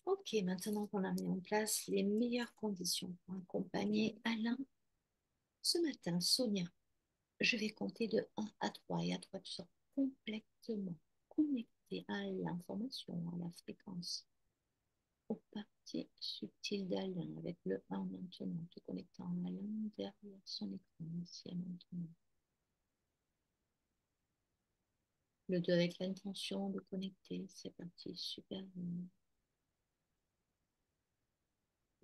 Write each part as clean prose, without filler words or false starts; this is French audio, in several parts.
Ok, maintenant qu'on a mis en place les meilleures conditions pour accompagner Alain, ce matin, Sonia, je vais compter de 1 à 3 et à 3, tu seras complètement connecté à l'information, à la fréquence, aux parties subtiles d'Alain avec le 1 maintenant, te connectant à Alain derrière son écran ici et maintenant. Le 2 avec l'intention de connecter, c'est parti, super.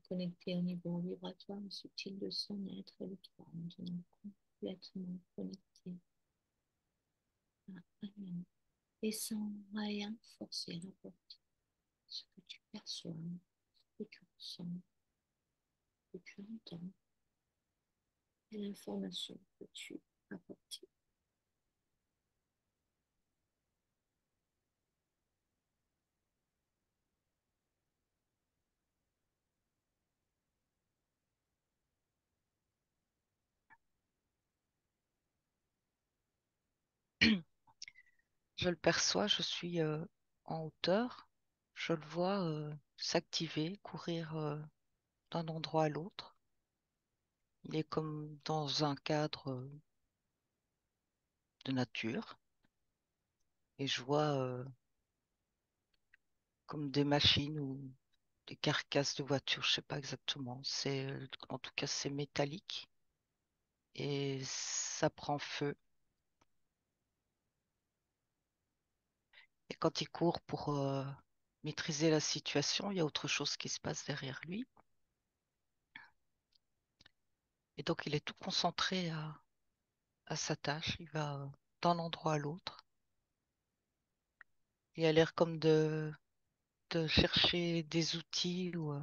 Connecté au niveau vibratoire et subtil de son être et le 3 maintenant complètement connecté à Alain et sans rien forcer à rapporter ce que tu perçois, ce que tu ressens, ce que tu entends et l'information que tu apportes. Je le perçois, je suis en hauteur, je le vois s'activer, courir d'un endroit à l'autre. Il est comme dans un cadre de nature et je vois comme des machines ou des carcasses de voitures, je sais pas exactement. En tout cas, c'est métallique et ça prend feu. Et quand il court pour maîtriser la situation, il y a autre chose qui se passe derrière lui. Et donc, il est tout concentré à sa tâche. Il va d'un endroit à l'autre. Il a l'air comme de chercher des outils ou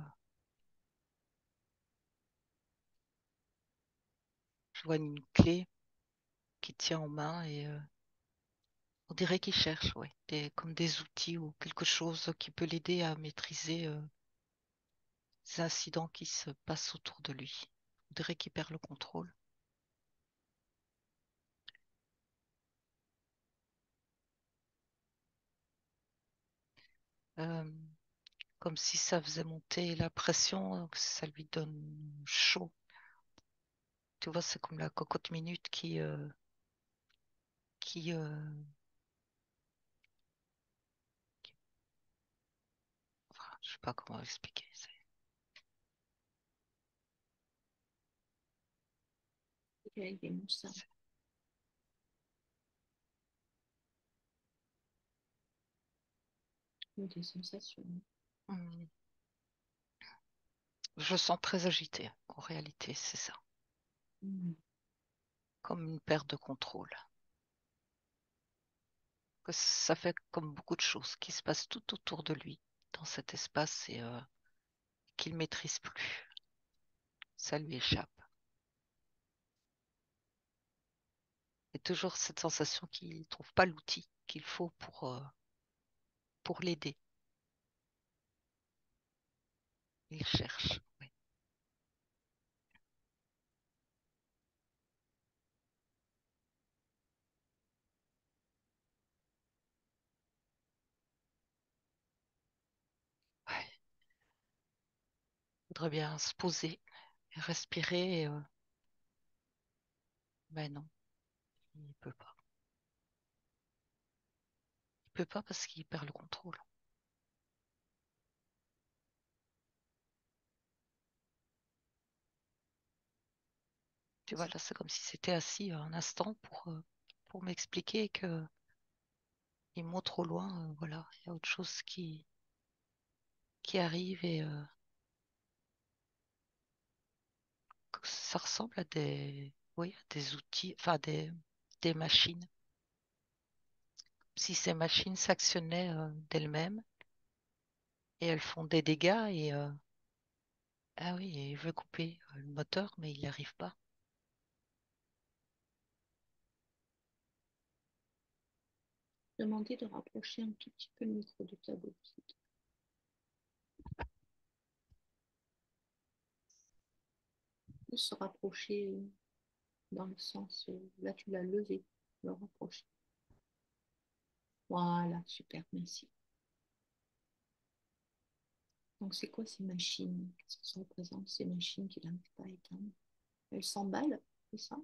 je vois une clé qui tient en main et on dirait qu'il cherche, ouais, comme des outils ou quelque chose qui peut l'aider à maîtriser ces incidents qui se passent autour de lui. On dirait qu'il perd le contrôle. Euh, Comme si ça faisait monter la pression, que ça lui donne chaud. Tu vois, c'est comme la cocotte minute qui enfin, je sais pas comment expliquer. Avec des moussins C'est- ou des sensations. Hum, Je sens très agité, en réalité, c'est ça. Mm. Comme une perte de contrôle. Que ça fait comme beaucoup de choses qui se passent tout autour de lui, dans cet espace, et qu'il maîtrise plus. Ça lui échappe. Et toujours cette sensation qu'il ne trouve pas l'outil qu'il faut pour l'aider. Il cherche. Oui. Ouais. Il voudrait bien se poser et respirer. Mais non, il peut pas. Il peut pas parce qu'il perd le contrôle. Tu vois, là, c'est comme si c'était assis un instant pour m'expliquer que ils vont trop loin. Voilà, il y a autre chose qui arrive et ça ressemble à oui, à des outils, enfin des machines. Si ces machines s'actionnaient d'elles-mêmes et elles font des dégâts et ah oui, et il veut couper le moteur, mais il n'y arrive pas. Demander de rapprocher un tout petit peu le micro de ta bouche. De se rapprocher dans le sens, là tu l'as levé, le rapprocher. Voilà, super, merci. Donc, c'est quoi ces machines? Qu'est-ce que ça représente, ces machines qu'il n'arrive pas à éteindre? Elles s'emballent, c'est ça?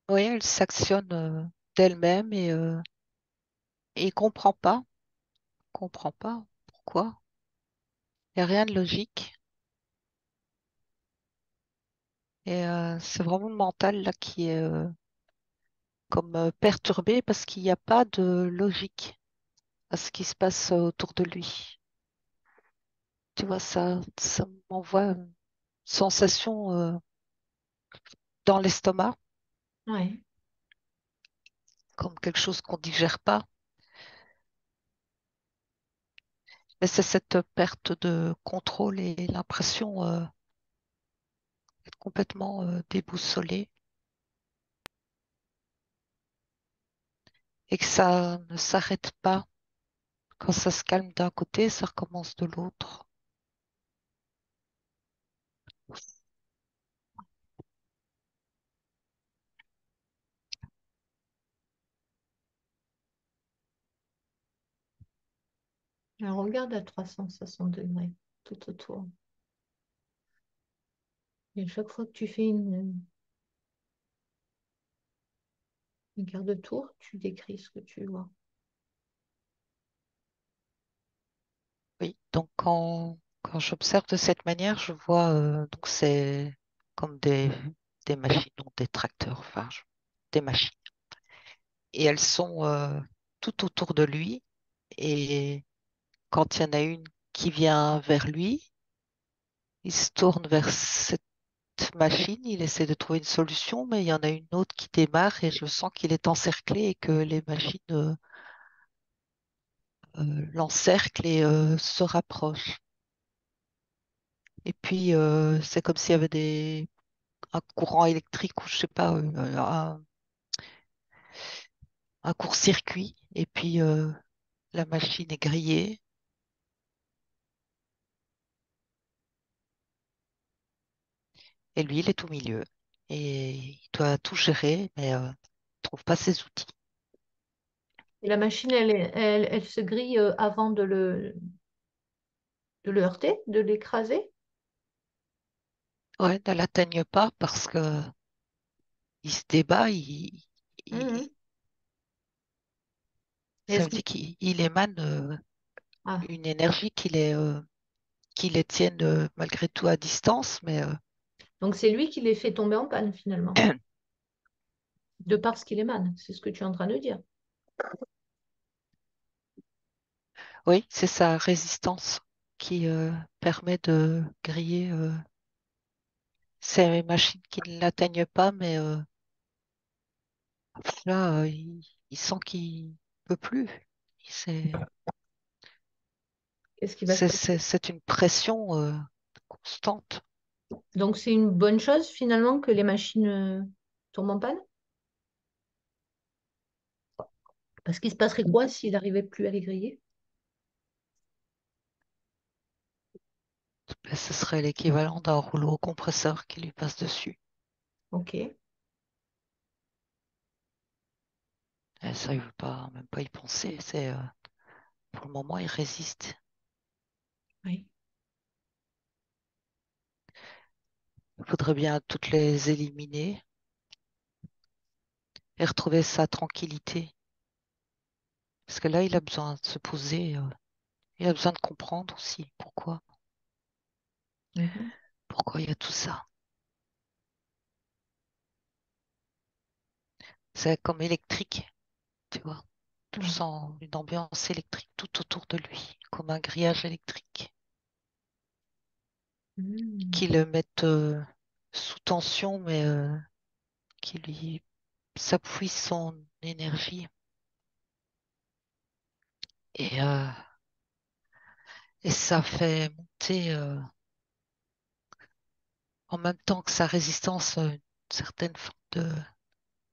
Oui, elle s'actionne d'elle-même et comprend pas pourquoi. Il n'y a rien de logique. Et c'est vraiment le mental là qui est comme perturbé parce qu'il n'y a pas de logique à ce qui se passe autour de lui. Tu vois, ça m'envoie une sensation dans l'estomac, Ouais. comme quelque chose qu'on digère pas. Mais c'est cette perte de contrôle et l'impression d'être complètement déboussolé et que ça ne s'arrête pas. Quand ça se calme d'un côté, ça recommence de l'autre. Alors, regarde à 360 degrés, tout autour. Et chaque fois que tu fais une carte de tour, tu décris ce que tu vois. Oui, donc quand j'observe de cette manière, je vois donc c'est comme des machines, donc des tracteurs, des machines. Et elles sont tout autour de lui. Et quand il y en a une qui vient vers lui, il se tourne vers cette machine, il essaie de trouver une solution, mais il y en a une autre qui démarre et je sens qu'il est encerclé et que les machines l'encerclent et se rapprochent. Et puis, c'est comme s'il y avait un courant électrique ou je sais pas, un court-circuit. Et puis, la machine est grillée et lui, il est au milieu. Et il doit tout gérer, mais il ne trouve pas ses outils. Et la machine, elle se grille avant de le heurter, de l'écraser. Ouais, ne l'atteigne pas parce que il se débat, Mhm. ça Est-ce veut que... dire qu'il émane Ah, une énergie qui les tienne malgré tout à distance, mais donc c'est lui qui les fait tomber en panne finalement, de par ce qu'il émane. C'est ce que tu es en train de dire. oui, c'est sa résistance qui permet de griller ces machines qui ne l'atteignent pas, mais là, il sent qu'il peut plus. C'est Qu'est-ce qui va se passer? c'est une pression constante. Donc c'est une bonne chose finalement que les machines tombent en panne? Parce qu'il se passerait quoi s'il n'arrivait plus à les griller? Ben, ce serait l'équivalent d'un rouleau compresseur qui lui passe dessus. Ok. Et ça, il ne veut pas, même pas y penser. Pour le moment, il résiste. Oui. Il faudrait bien toutes les éliminer et retrouver sa tranquillité. Parce que là, il a besoin de se poser, il a besoin de comprendre aussi Mhm. pourquoi il y a tout ça. C'est comme électrique, tu vois. Je Ouais. sens une ambiance électrique tout autour de lui, comme un grillage électrique, qui Mhm. le mettent sous tension, mais qui lui s'appuie son énergie. Et, euh, et ça fait monter, en même temps que sa résistance, une certaine forme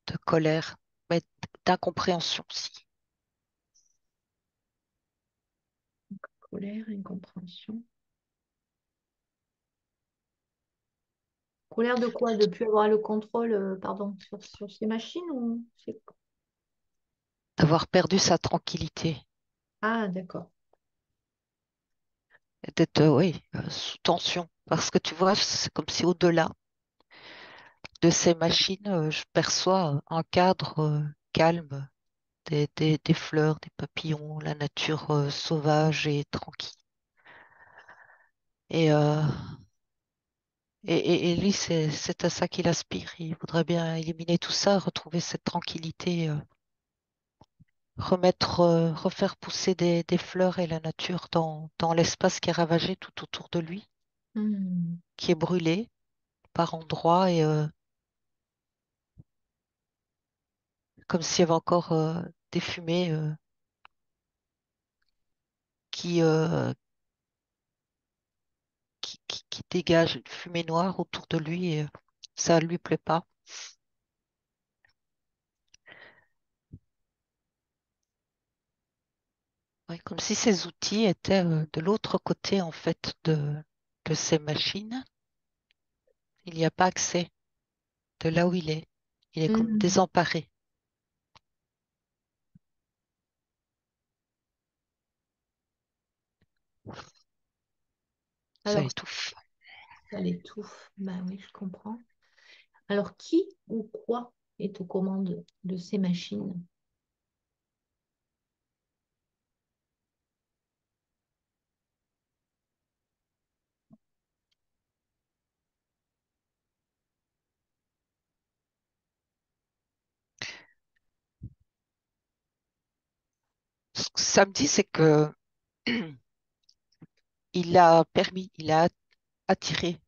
de colère, mais d'incompréhension aussi. Colère, incompréhension. Colère de quoi? De plus avoir le contrôle, pardon, sur ces machines ou c'est... D'avoir perdu sa tranquillité. Ah, d'accord. d'être, oui, sous tension. Parce que tu vois, c'est comme si au-delà de ces machines, je perçois un cadre calme, des fleurs, des papillons, la nature sauvage et tranquille. Et, et lui, c'est à ça qu'il aspire. Il voudrait bien éliminer tout ça, retrouver cette tranquillité, refaire pousser des fleurs et la nature dans l'espace qui est ravagé tout autour de lui, Hmm. qui est brûlé par endroits et comme s'il y avait encore des fumées qui, euh, qui dégagent une fumée noire autour de lui et ça ne lui plaît pas. Ouais, comme si ces outils étaient de l'autre côté en fait de ces machines. Il n'y a pas accès de là où il est. Il est comme Hmm. désemparé. Ça Alors, l'étouffe. ça l'étouffe. Ben oui, je comprends. Alors, qui ou quoi est aux commandes de ces machines? Ce que ça me dit, c'est que il a permis, il a attiré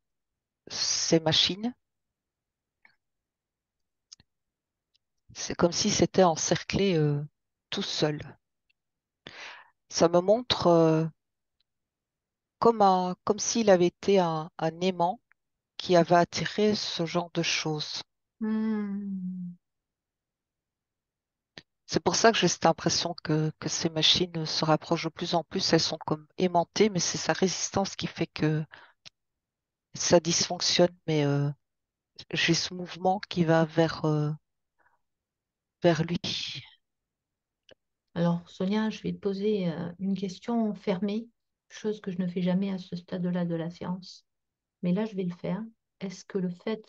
ces machines. C'est comme si c'était encerclé tout seul. Ça me montre comme s'il avait été un aimant qui avait attiré ce genre de choses. Hmm. C'est pour ça que j'ai cette impression que ces machines se rapprochent de plus en plus. Elles sont comme aimantées, mais c'est sa résistance qui fait que ça dysfonctionne. Mais j'ai ce mouvement qui va vers lui. Alors, Sonia, je vais te poser une question fermée, chose que je ne fais jamais à ce stade-là de la séance. Mais là, je vais le faire. Est-ce que le fait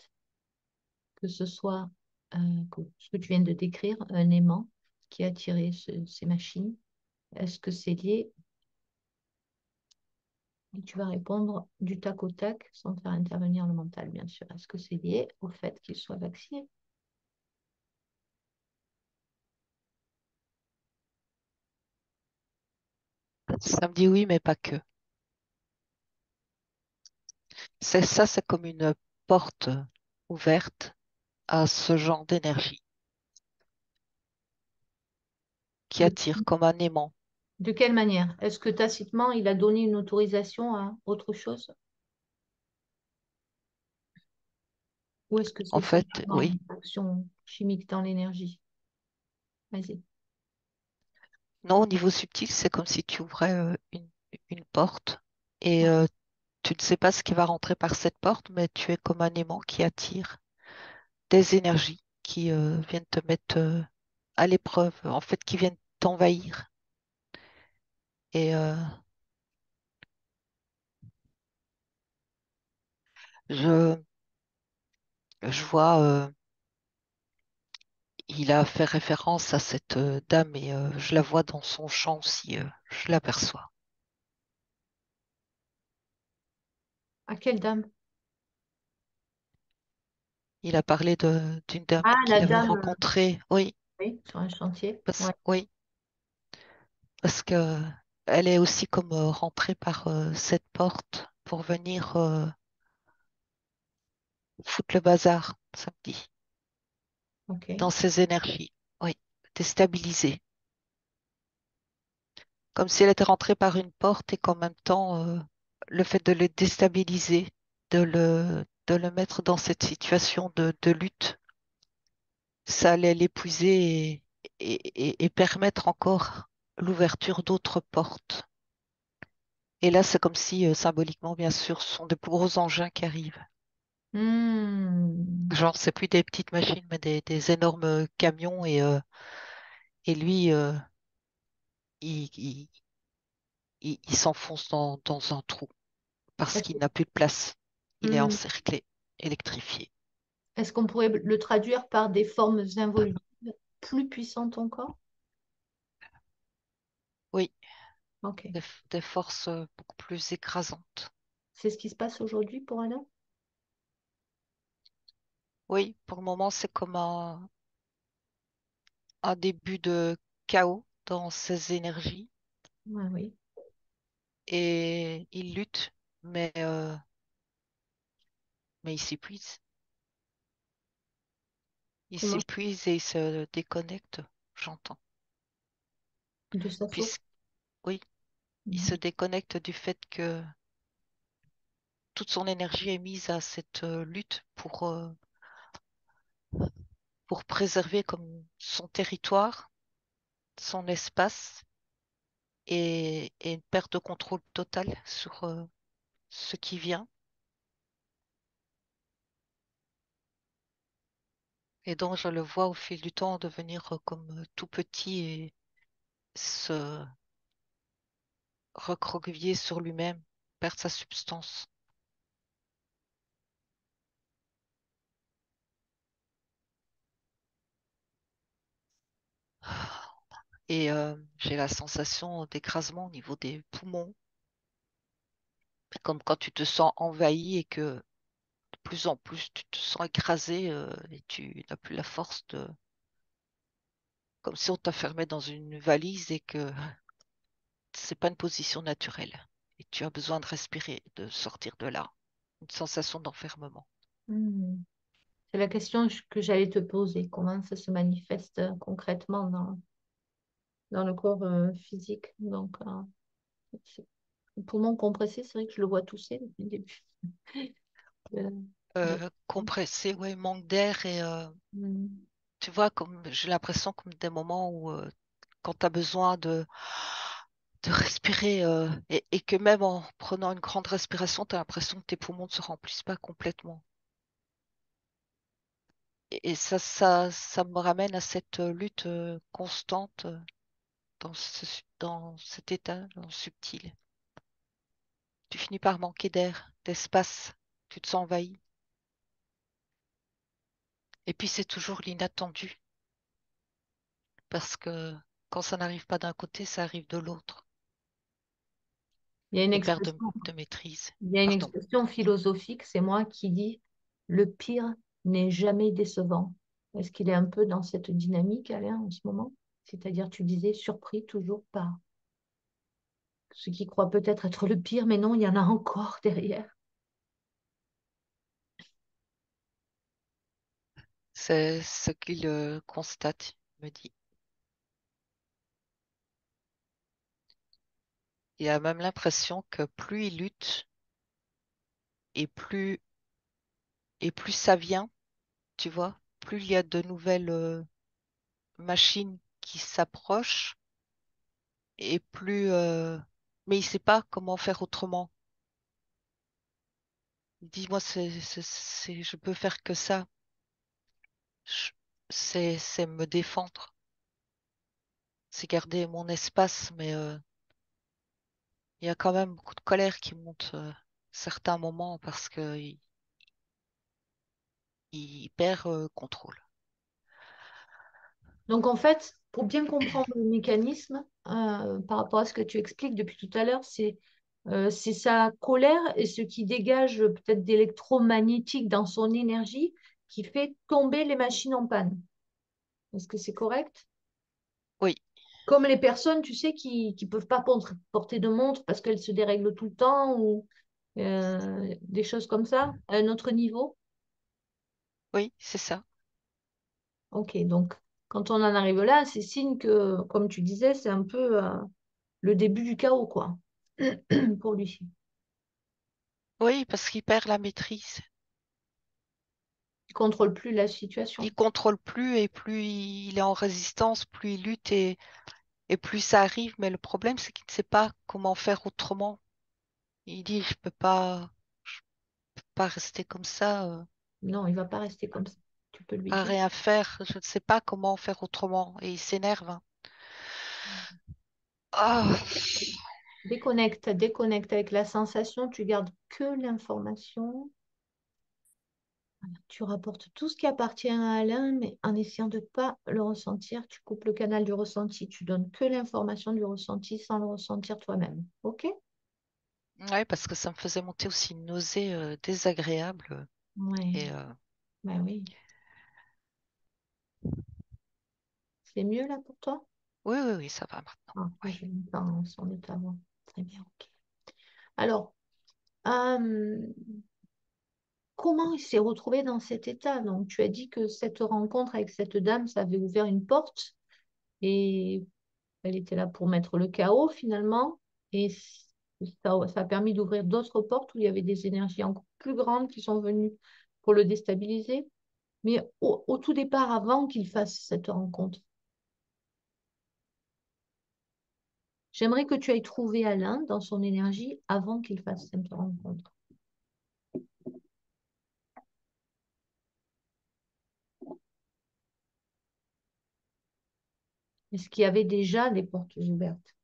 que ce soit ce que tu viens de décrire, un aimant qui a attiré ces machines, est-ce que c'est lié? Et tu vas répondre du tac au tac sans faire intervenir le mental, bien sûr. Est-ce que c'est lié au fait qu'il soit vacciné? Ça me dit oui, mais pas que. C'est ça, c'est comme une porte ouverte à ce genre d'énergie qui De, attire comme un aimant. de quelle manière? Est-ce que tacitement, il a donné une autorisation à autre chose? Ou est-ce que En c'est fait, simplement oui. une action chimique dans l'énergie? Vas-y. Non, au niveau subtil, c'est comme si tu ouvrais une porte et tu ne sais pas ce qui va rentrer par cette porte, mais tu es comme un aimant qui attire des énergies qui viennent te mettre à l'épreuve, en fait, qui viennent t'envahir. Et je, je vois, il a fait référence à cette dame et je la vois dans son chant aussi, je l'aperçois. À quelle dame? Il a parlé d'une dame Ah, la qu'il avait dame, rencontrée, oui, oui, sur un chantier. Ouais, oui, parce que elle est aussi comme rentrée par cette porte pour venir foutre le bazar samedi, ok. dans ses énergies, oui, déstabiliser. Comme si elle était rentrée par une porte et qu'en même temps, le fait de le déstabiliser, de le mettre dans cette situation de lutte, ça allait l'épuiser et permettre encore l'ouverture d'autres portes. Et là, c'est comme si, symboliquement, bien sûr, ce sont de plus gros engins qui arrivent. Hmm. Genre, c'est plus des petites machines, mais des énormes camions. Et lui, il, il, il s'enfonce dans un trou parce Est-ce qu'il n'a plus de place. Il est hmm, encerclé, électrifié. est-ce qu'on pourrait le traduire par des formes involutives plus puissantes encore? Oui, Ok. des forces beaucoup plus écrasantes. C'est ce qui se passe aujourd'hui pour Alain? Oui, pour le moment, c'est comme un début de chaos dans ses énergies Ouais, oui. et il lutte, mais il s'épuise. Il Comment? s'épuise et il se déconnecte, j'entends. De sa source? Puisque, oui, il se Mhm. déconnecte du fait que toute son énergie est mise à cette lutte pour préserver comme son territoire, son espace et une perte de contrôle totale sur ce qui vient. Et donc, je le vois au fil du temps devenir comme tout petit et se recroqueviller sur lui-même, perdre sa substance. Et j'ai la sensation d'écrasement au niveau des poumons, comme quand tu te sens envahi et que de plus en plus tu te sens écrasé et tu n'as plus la force de... Comme si on t'enfermait dans une valise et que c'est pas une position naturelle. Et tu as besoin de respirer, de sortir de là. Une sensation d'enfermement. Hmm. C'est la question que j'allais te poser. Comment ça se manifeste concrètement dans le corps physique? Donc, c'est- le poumon compressé, c'est vrai que je le vois tousser depuis le début. de- de- Compressé, ouais, manque d'air et Hmm. tu vois, comme j'ai l'impression comme des moments où quand tu as besoin de respirer et que même en prenant une grande respiration, tu as l'impression que tes poumons ne se remplissent pas complètement. Et ça me ramène à cette lutte constante dans cet état dans le subtil. Tu finis par manquer d'air, d'espace, tu te sens envahi. Et puis c'est toujours l'inattendu, parce que quand ça n'arrive pas d'un côté, ça arrive de l'autre. Il y a une Les pertes expression, de maîtrise. il y a une Pardon. expression philosophique, c'est moi qui dis le pire n'est jamais décevant. Est-ce qu'il est un peu dans cette dynamique, Alain, en ce moment? C'est-à-dire, tu disais surpris toujours par ce qui croit peut-être être le pire, mais non, il y en a encore derrière. C'est ce qu'il constate, il me dit. Il a même l'impression que plus il lutte et plus ça vient, tu vois, plus il y a de nouvelles machines qui s'approchent et plus mais il sait pas comment faire autrement. Il dit moi je peux faire que ça. Je- c'est me défendre, c'est garder mon espace, mais il y a quand même beaucoup de colère qui monte certains moments parce que il perd contrôle. Donc, en fait, pour bien comprendre le mécanisme, par rapport à ce que tu expliques depuis tout à l'heure, c'est sa colère et ce qui dégage peut-être d'électromagnétique dans son énergie qui fait tomber les machines en panne. Est-ce que c'est correct? Oui, Comme les personnes, tu sais, qui ne peuvent pas porter de montre parce qu'elles se dérèglent tout le temps ou des choses comme ça, à un autre niveau. oui, c'est ça. Ok, donc quand on en arrive là, c'est signe que, comme tu disais, c'est un peu le début du chaos, quoi, pour lui. Oui, parce qu'il perd la maîtrise. Il contrôle plus la Il situation. contrôle plus et plus il est en résistance, plus il lutte et plus ça arrive. Mais le problème, c'est qu'il ne sait pas comment faire autrement. Il dit, je peux pas rester comme ça, Non, il va pas rester comme ça. Tu peux lui à dire. rien faire. Je ne sais pas comment faire autrement. Et il s'énerve, hein. Ah, Déconnecte, déconnecte avec la sensation, tu gardes que l'information. Tu rapportes tout ce qui appartient à Alain, mais en essayant de ne pas le ressentir, tu coupes le canal du ressenti. Tu donnes que l'information du ressenti sans le ressentir toi-même. OK? Ouais, parce que ça me faisait monter aussi une nausée désagréable. Ouais, Et ben oui. C'est mieux là pour toi? oui, oui, oui, ça va maintenant. Ah, Oui. je vais pas en son état avant. Très bien, OK. Alors, euh, comment il s'est retrouvé dans cet état? Donc, tu as dit que cette rencontre avec cette dame, ça avait ouvert une porte et elle était là pour mettre le chaos finalement. Et ça a permis d'ouvrir d'autres portes où il y avait des énergies encore plus grandes qui sont venues pour le déstabiliser. Mais au tout départ, avant qu'il fasse cette rencontre, j'aimerais que tu ailles trouver Alain dans son énergie avant qu'il fasse cette rencontre. Est-ce qu'il y avait déjà des portes ouvertes?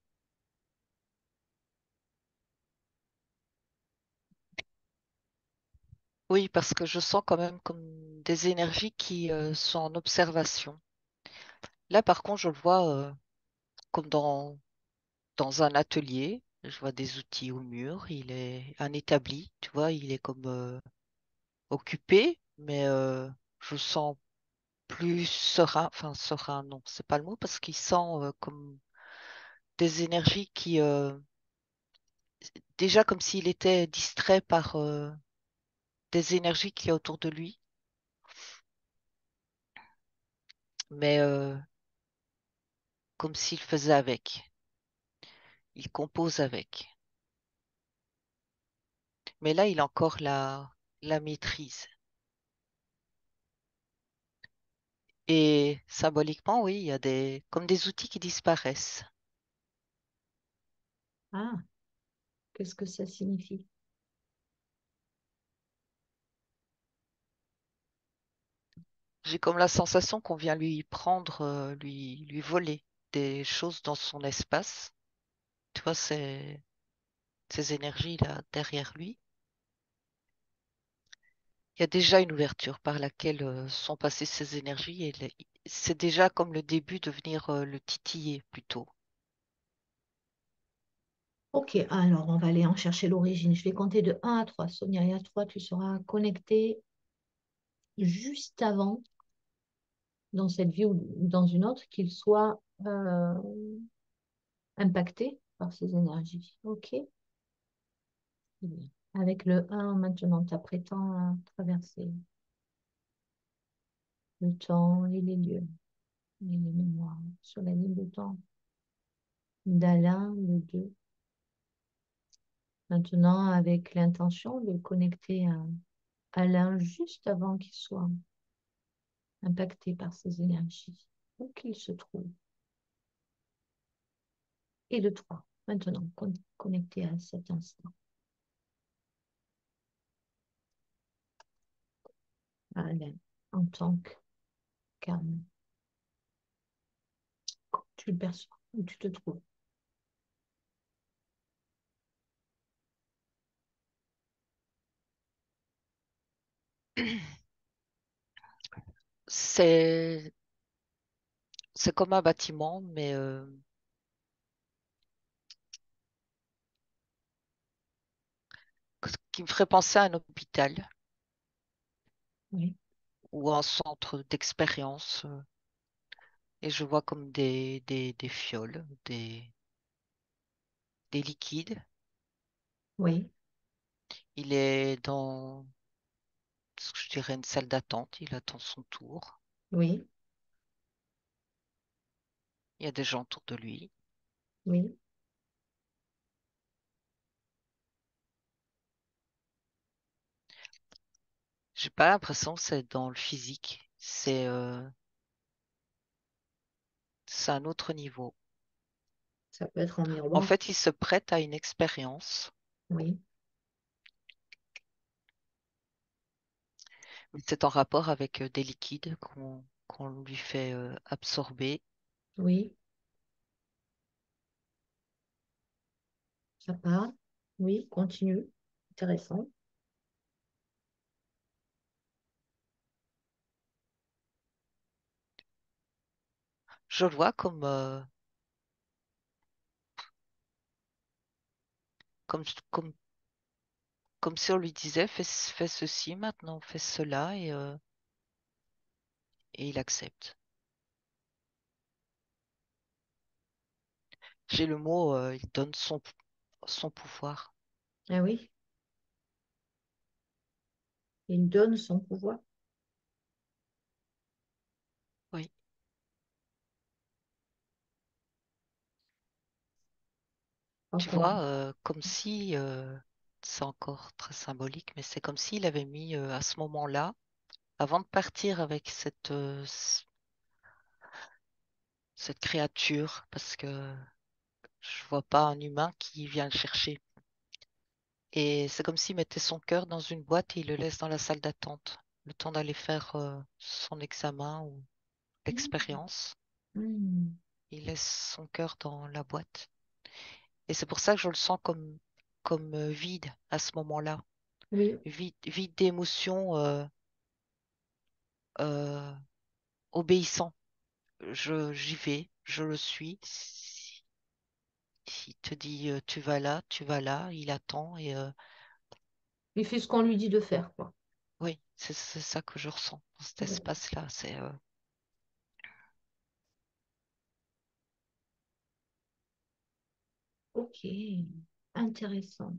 Oui, parce que je sens quand même comme des énergies qui sont en observation. Là, par contre, je le vois comme dans un atelier. Je vois des outils au mur. Il est un établi, tu vois, il est comme occupé, mais je sens plus serein. Enfin, serein, non, c'est pas le mot, parce qu'il sent comme des énergies qui, déjà comme s'il était distrait par des énergies qu'il y a autour de lui, mais comme s'il faisait avec. Il compose avec. Mais là, il a encore la maîtrise. Et symboliquement, oui, il y a comme des outils qui disparaissent. Ah, qu'est-ce que ça signifie? J'ai comme la sensation qu'on vient lui prendre, lui voler des choses dans son espace. Tu vois, ces énergies-là derrière lui. Il y a déjà une ouverture par laquelle sont passées ces énergies et c'est déjà comme le début de venir le titiller plutôt. Ok, alors on va aller en chercher l'origine. Je vais compter de 1 à 3. Sonia, et à 3, tu seras connectée juste avant, dans cette vie ou dans une autre, qu'il soit impacté par ces énergies. Ok? Très bien. Avec le 1, maintenant, t'apprêtant à traverser le temps et les lieux et les mémoires sur la ligne de temps d'Alain, le 2. Maintenant, avec l'intention de le connecter à Alain juste avant qu'il soit impacté par ces énergies, où qu'il se trouve. Et le 3, maintenant, connecté à cet instant, à Alain, en tant qu'âme. Tu le perçois, où tu te trouves. C'est c'est comme un bâtiment, mais qui me ferait penser à un hôpital Oui, ou un centre d'expérience. Et je vois comme des fioles, des liquides. oui, Il est dans, ce que je dirais, une salle d'attente. Il attend son tour. oui, Il y a des gens autour de lui. oui. J'ai pas l'impression que c'est dans le physique. C'est un autre niveau. Ça peut être en En miroir. fait, il se prête à une expérience. Oui, Mais c'est en rapport avec des liquides qu'on lui fait absorber. oui, Ça parle. Oui, continue. Intéressant. Je le vois comme, comme, comme si on lui disait fais ceci maintenant, fais cela et il accepte. J'ai le mot, il donne son pouvoir. Ah oui, il donne son pouvoir. Oui. Pas Tu qu'on- vois, comme si, c'est encore très symbolique, mais c'est comme s'il avait mis à ce moment-là, avant de partir avec cette créature, parce que je vois pas un humain qui vient le chercher. Et c'est comme s'il mettait son cœur dans une boîte et il le laisse dans la salle d'attente, le temps d'aller faire son examen ou l'expérience. Hmm. Il laisse son cœur dans la boîte. Et c'est pour ça que je le sens comme vide à ce moment-là. Oui, Vide d'émotions, euh, obéissant. J'y vais, je le suis. S'il te dit tu vas là, il attend et il fait ce qu'on lui dit de faire, quoi. oui, c'est ça que je ressens dans cet Ouais. espace-là. C'est Ok, intéressant.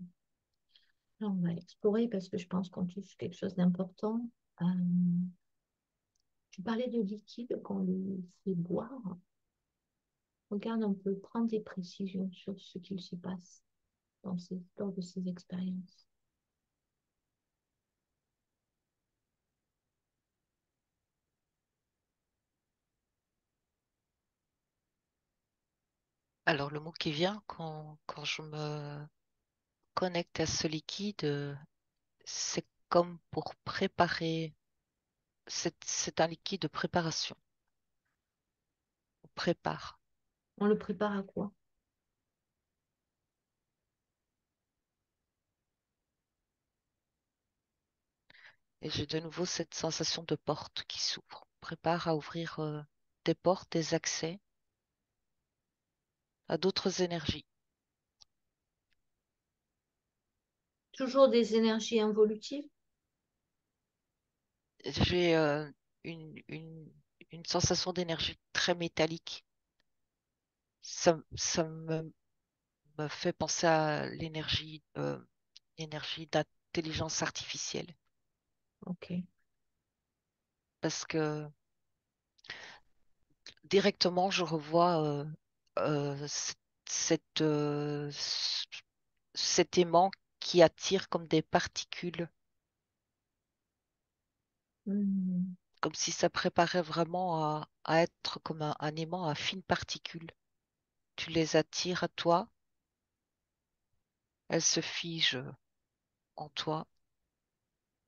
Alors, on va explorer parce que je pense qu'on touche quelque chose d'important. Euh, Tu parlais de liquide qu'on lui fait boire. Regarde, on peut prendre des précisions sur ce qu'il s'y passe lors de ces expériences. alors le mot qui vient quand je me connecte à ce liquide, c'est comme pour préparer. C'est un liquide de préparation. On prépare. On le prépare à quoi? Et j'ai de nouveau cette sensation de porte qui s'ouvre. On prépare à ouvrir des portes, des accès à d'autres énergies. Toujours des énergies involutives? J'ai une, une, une sensation d'énergie très métallique. Ça me fait penser à l'énergie d'intelligence artificielle. Ok. Parce que directement, je revois cette, cet aimant qui attire comme des particules, Hmm. comme si ça préparait vraiment à être comme un aimant à fines particules. Tu les attires à toi, elles se figent en toi.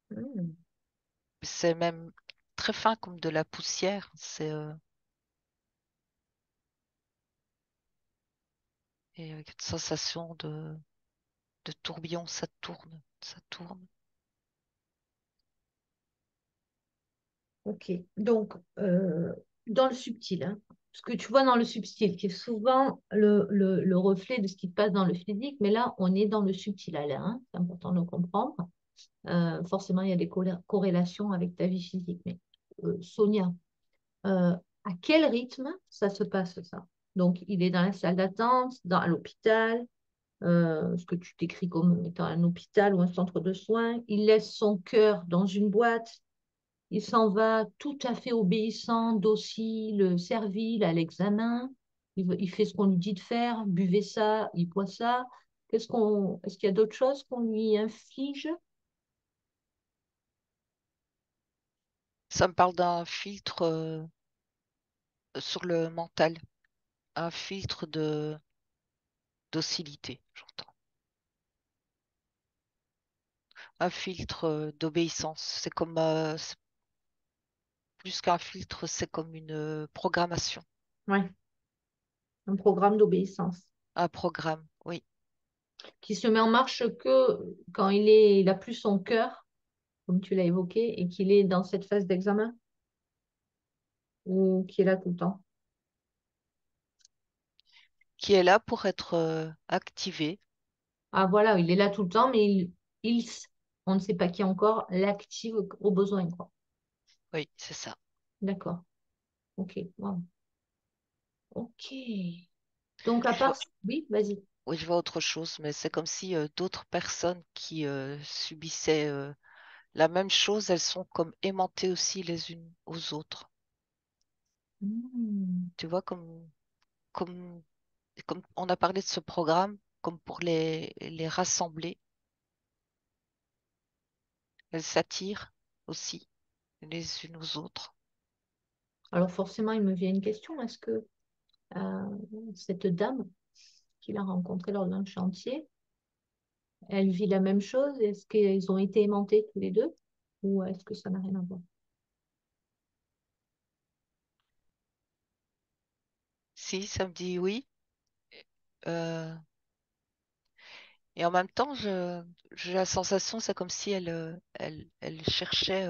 Hmm. C'est même très fin comme de la poussière. Et avec une sensation de tourbillon, ça tourne, ça tourne. Ok. Donc, dans le subtil, hein, ce que tu vois dans le subtil, qui est souvent le reflet de ce qui te passe dans le physique, mais là, on est dans le subtil, Alain, hein, c'est important de le comprendre. Forcément, il y a des corrélations avec ta vie physique. Mais Sonia, à quel rythme ça se passe, ça? Donc, il est dans la salle d'attente, à l'hôpital, ce que tu décris comme étant un hôpital ou un centre de soins. Il laisse son cœur dans une boîte. Il s'en va tout à fait obéissant, docile, servile à l'examen. Il fait ce qu'on lui dit de faire. Buvez ça, il boit ça. Est-ce qu'il y a d'autres choses qu'on lui inflige? Ça me parle d'un filtre sur le mental, un filtre de docilité, j'entends. Un filtre d'obéissance. C'est plus qu'un filtre, c'est comme une programmation, Ouais, un programme d'obéissance. un programme, oui. qui se met en marche que quand il a plus son cœur, comme tu l'as évoqué, et qu'il est dans cette phase d'examen, ou qui est là tout le temps. qui est là pour être activé. Ah voilà, il est là tout le temps, mais il, on ne sait pas qui encore, l'active au besoin, quoi. Oui, c'est ça. D'accord. Ok. Wow. Ok. Donc à Je vois, part, oui, vas-y. oui, je vois autre chose, mais c'est comme si d'autres personnes qui subissaient la même chose, elles sont comme aimantées aussi les unes aux autres. Hmm. Tu vois, comme, comme on a parlé de ce programme, comme pour les rassembler, elles s'attirent aussi les unes aux autres. Alors forcément, il me vient une question. Est-ce que euh, cette dame qu'il a rencontrée lors d'un chantier, elle vit la même chose? Est-ce qu'ils ont été aimantés tous les deux? Ou est-ce que ça n'a rien à voir? Si, ça me dit oui. euh, et en même temps, j'ai la sensation, c'est comme si elle cherchait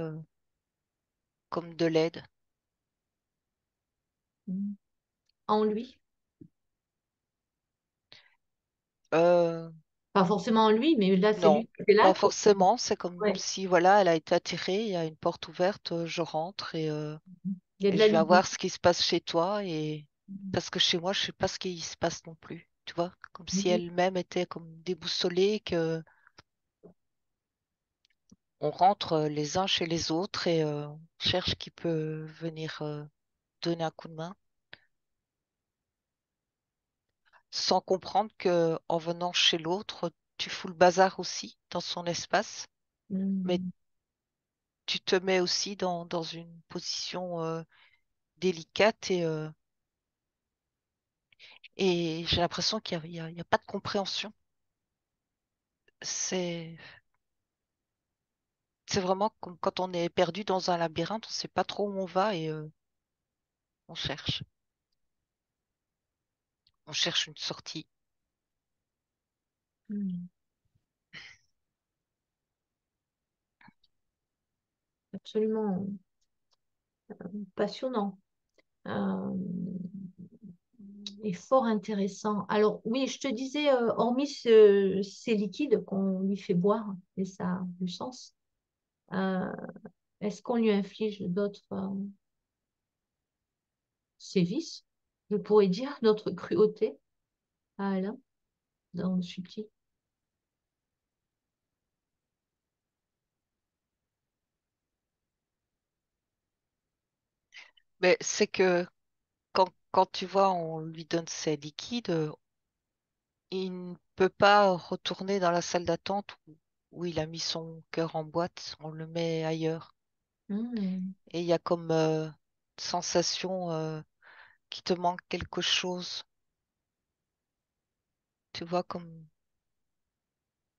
comme de l'aide. Hmm. En lui? Euh, Pas forcément en lui, mais là, c'est non, lui qui était là. pas forcément. C'est comme Ouais. si, voilà, elle a été attirée, il y a une porte ouverte, je rentre Il y a de et la je viens lumière. voir ce qui se passe chez toi. Et parce que chez moi, je sais pas ce qui se passe non plus. Tu vois, comme si Hmm. elle-même était comme déboussolée, que on rentre les uns chez les autres et on cherche qui peut venir donner un coup de main, sans comprendre que en venant chez l'autre, tu fous le bazar aussi dans son espace, mais Hmm. tu te mets aussi dans une position délicate et j'ai l'impression qu'il y a, il y a pas de compréhension. C'est, c'est vraiment comme quand on est perdu dans un labyrinthe, on sait pas trop où on va et on cherche. On cherche une sortie. Hmm. Absolument passionnant. Euh, et fort intéressant. Alors oui, je te disais, hormis ces liquides qu'on lui fait boire, et ça a du sens, euh, est-ce qu'on lui inflige d'autres sévices? Je pourrais dire d'autres cruautés à Alain dans le subtil. Mais c'est que quand tu vois, on lui donne ses liquides, il ne peut pas retourner dans la salle d'attente où il a mis son cœur en boîte. On le met ailleurs. Hmm, Et il y a comme sensation qu'il te manque quelque chose. Tu vois, comme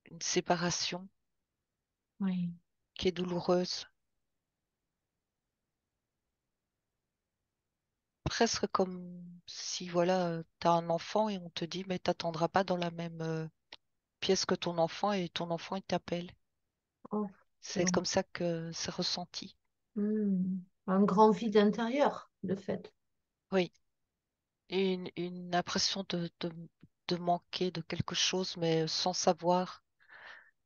une séparation oui. qui est douloureuse. Presque comme si, voilà, tu as un enfant et on te dit, mais t'attendras pas dans la même pièce que ton enfant et ton enfant, il t'appelle. Oh, c'est C'est vrai. comme ça que c'est ressenti. Hmm, un grand vide intérieur, de fait. Oui, et une impression de manquer de quelque chose, mais sans savoir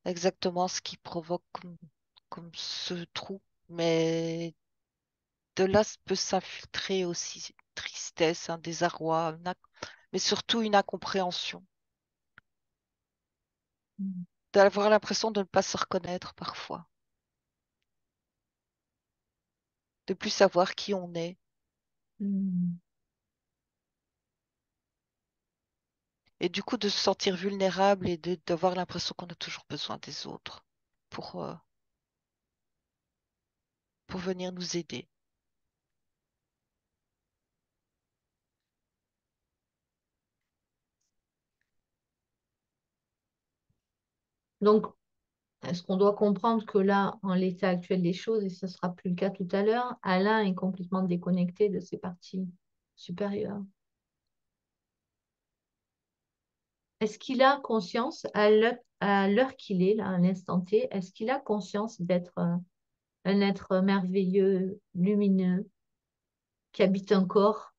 exactement ce qui provoque comme ce trou. Mais de là peut s'infiltrer aussi tristesse, un désarroi, mais surtout une incompréhension, Hmm, d'avoir l'impression de ne pas se reconnaître parfois, de plus savoir qui on est, hmm. et du coup de se sentir vulnérable et d'avoir l'impression qu'on a toujours besoin des autres pour, euh, pour venir nous aider. Donc, est-ce qu'on doit comprendre que là, en l'état actuel des choses, et ce ne sera plus le cas tout à l'heure, Alain est complètement déconnecté de ses parties supérieures? est-ce qu'il a conscience à l'heure qu'il est, là, à l'instant T, est-ce qu'il a conscience d'être un être merveilleux, lumineux, qui habite un corps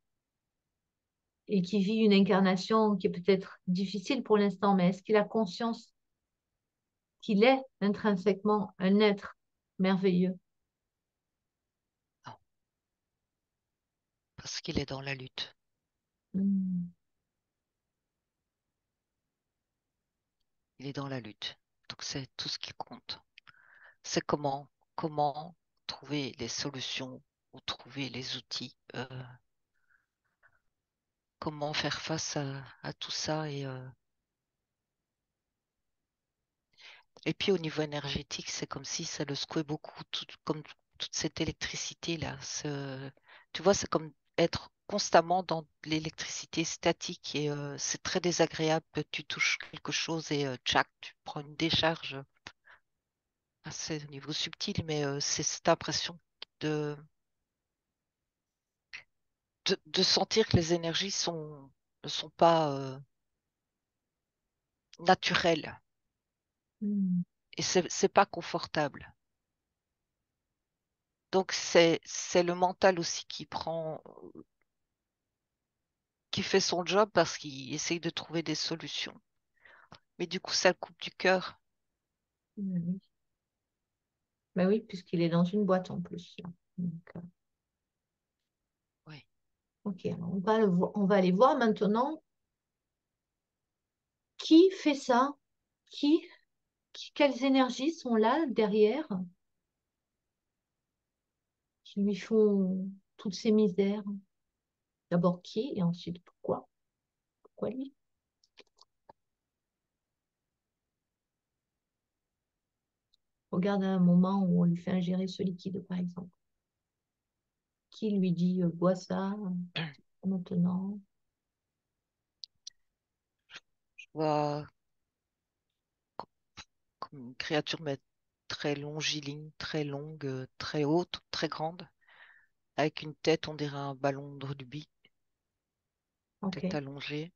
et qui vit une incarnation qui est peut-être difficile pour l'instant, mais est-ce qu'il a conscience qu'il est intrinsèquement un être merveilleux? Non, parce qu'il est dans la lutte. Hmm. Il est dans la lutte. Donc c'est tout ce qui compte. C'est comment trouver les solutions ou trouver les outils, comment faire face à tout ça et puis au niveau énergétique, c'est comme si ça le secouait beaucoup, comme toute cette électricité-là. Tu vois, c'est comme être constamment dans l'électricité statique et c'est très désagréable. Tu touches quelque chose et tchac, tu prends une décharge. Ah, c'est au niveau subtil, mais c'est cette impression de, de sentir que les énergies ne sont pas naturelles Hmm. et c'est pas confortable. Donc c'est le mental aussi qui fait son job parce qu'il essaye de trouver des solutions. Mais du coup, ça le coupe du cœur. Oui. Ben oui, puisqu'il est dans une boîte en plus, là. Donc, Oui. ok, alors on va aller voir maintenant qui fait ça, qui, quelles énergies sont là derrière, qui lui font toutes ces misères. D'abord qui et ensuite pourquoi? Pourquoi lui? Regarde un moment où on lui fait ingérer ce liquide, par exemple. Qui lui dit bois ça maintenant? Je vois comme une créature mais très longiligne, très longue, très haute, très grande, avec une tête, on dirait un ballon de rugby, Ok, tête allongée,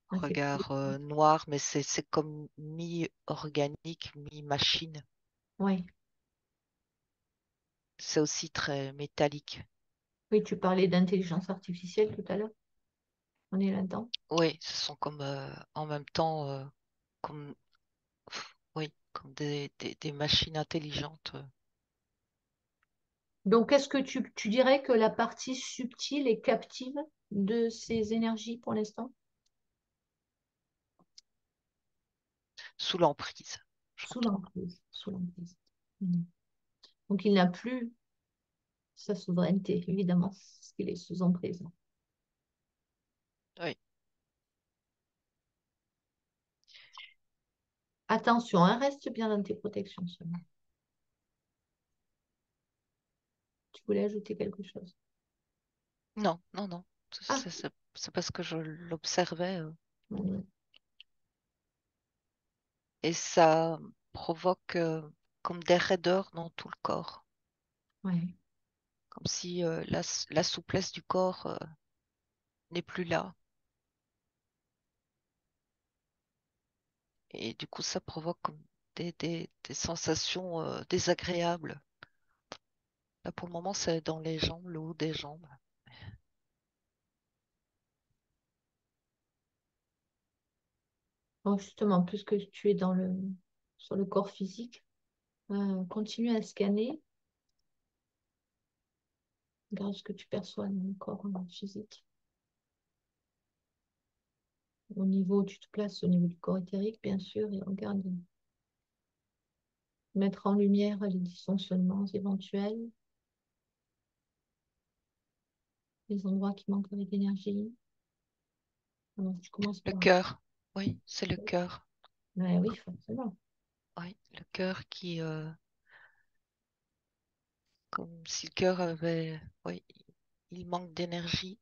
ah, c'est regard noir, mais c'est comme mi-organique, mi-machine. ouais. C'est aussi très métallique. Oui, tu parlais d'intelligence artificielle tout à l'heure. On est là-dedans. Oui, ce sont comme en même temps comme oui, comme des machines intelligentes. Donc, est-ce que tu dirais que la partie subtile est captive de ces énergies pour l'instant? Sous l'emprise, Sous j'entends. l'emprise. Sous l'emprise. Mhm. Donc, il n'a plus sa souveraineté, évidemment, parce qu'il est sous emprise. Oui. Attention, hein, reste bien dans tes protections seulement. Tu voulais ajouter quelque chose? Non, non, non. Ah, C'est parce que je l'observais oui, et ça provoque comme des raideurs dans tout le corps, ouais. comme si la souplesse du corps n'est plus là. Et du coup, ça provoque comme des sensations désagréables. Là, pour le moment, c'est dans les jambes, le haut des jambes. Bon, justement, puisque tu es sur le corps physique, continue à scanner. Regarde ce que tu perçois dans le corps physique. Au niveau, tu te places au niveau du corps éthérique, bien sûr, et regarde, mettre en lumière les dysfonctionnements éventuels, les endroits qui manqueraient d'énergie. Alors, tu commences Le par... cœur, oui, c'est le cœur. Ouais, oui, forcément. Oui, le cœur qui, comme si le cœur avait, oui, il manque d'énergie.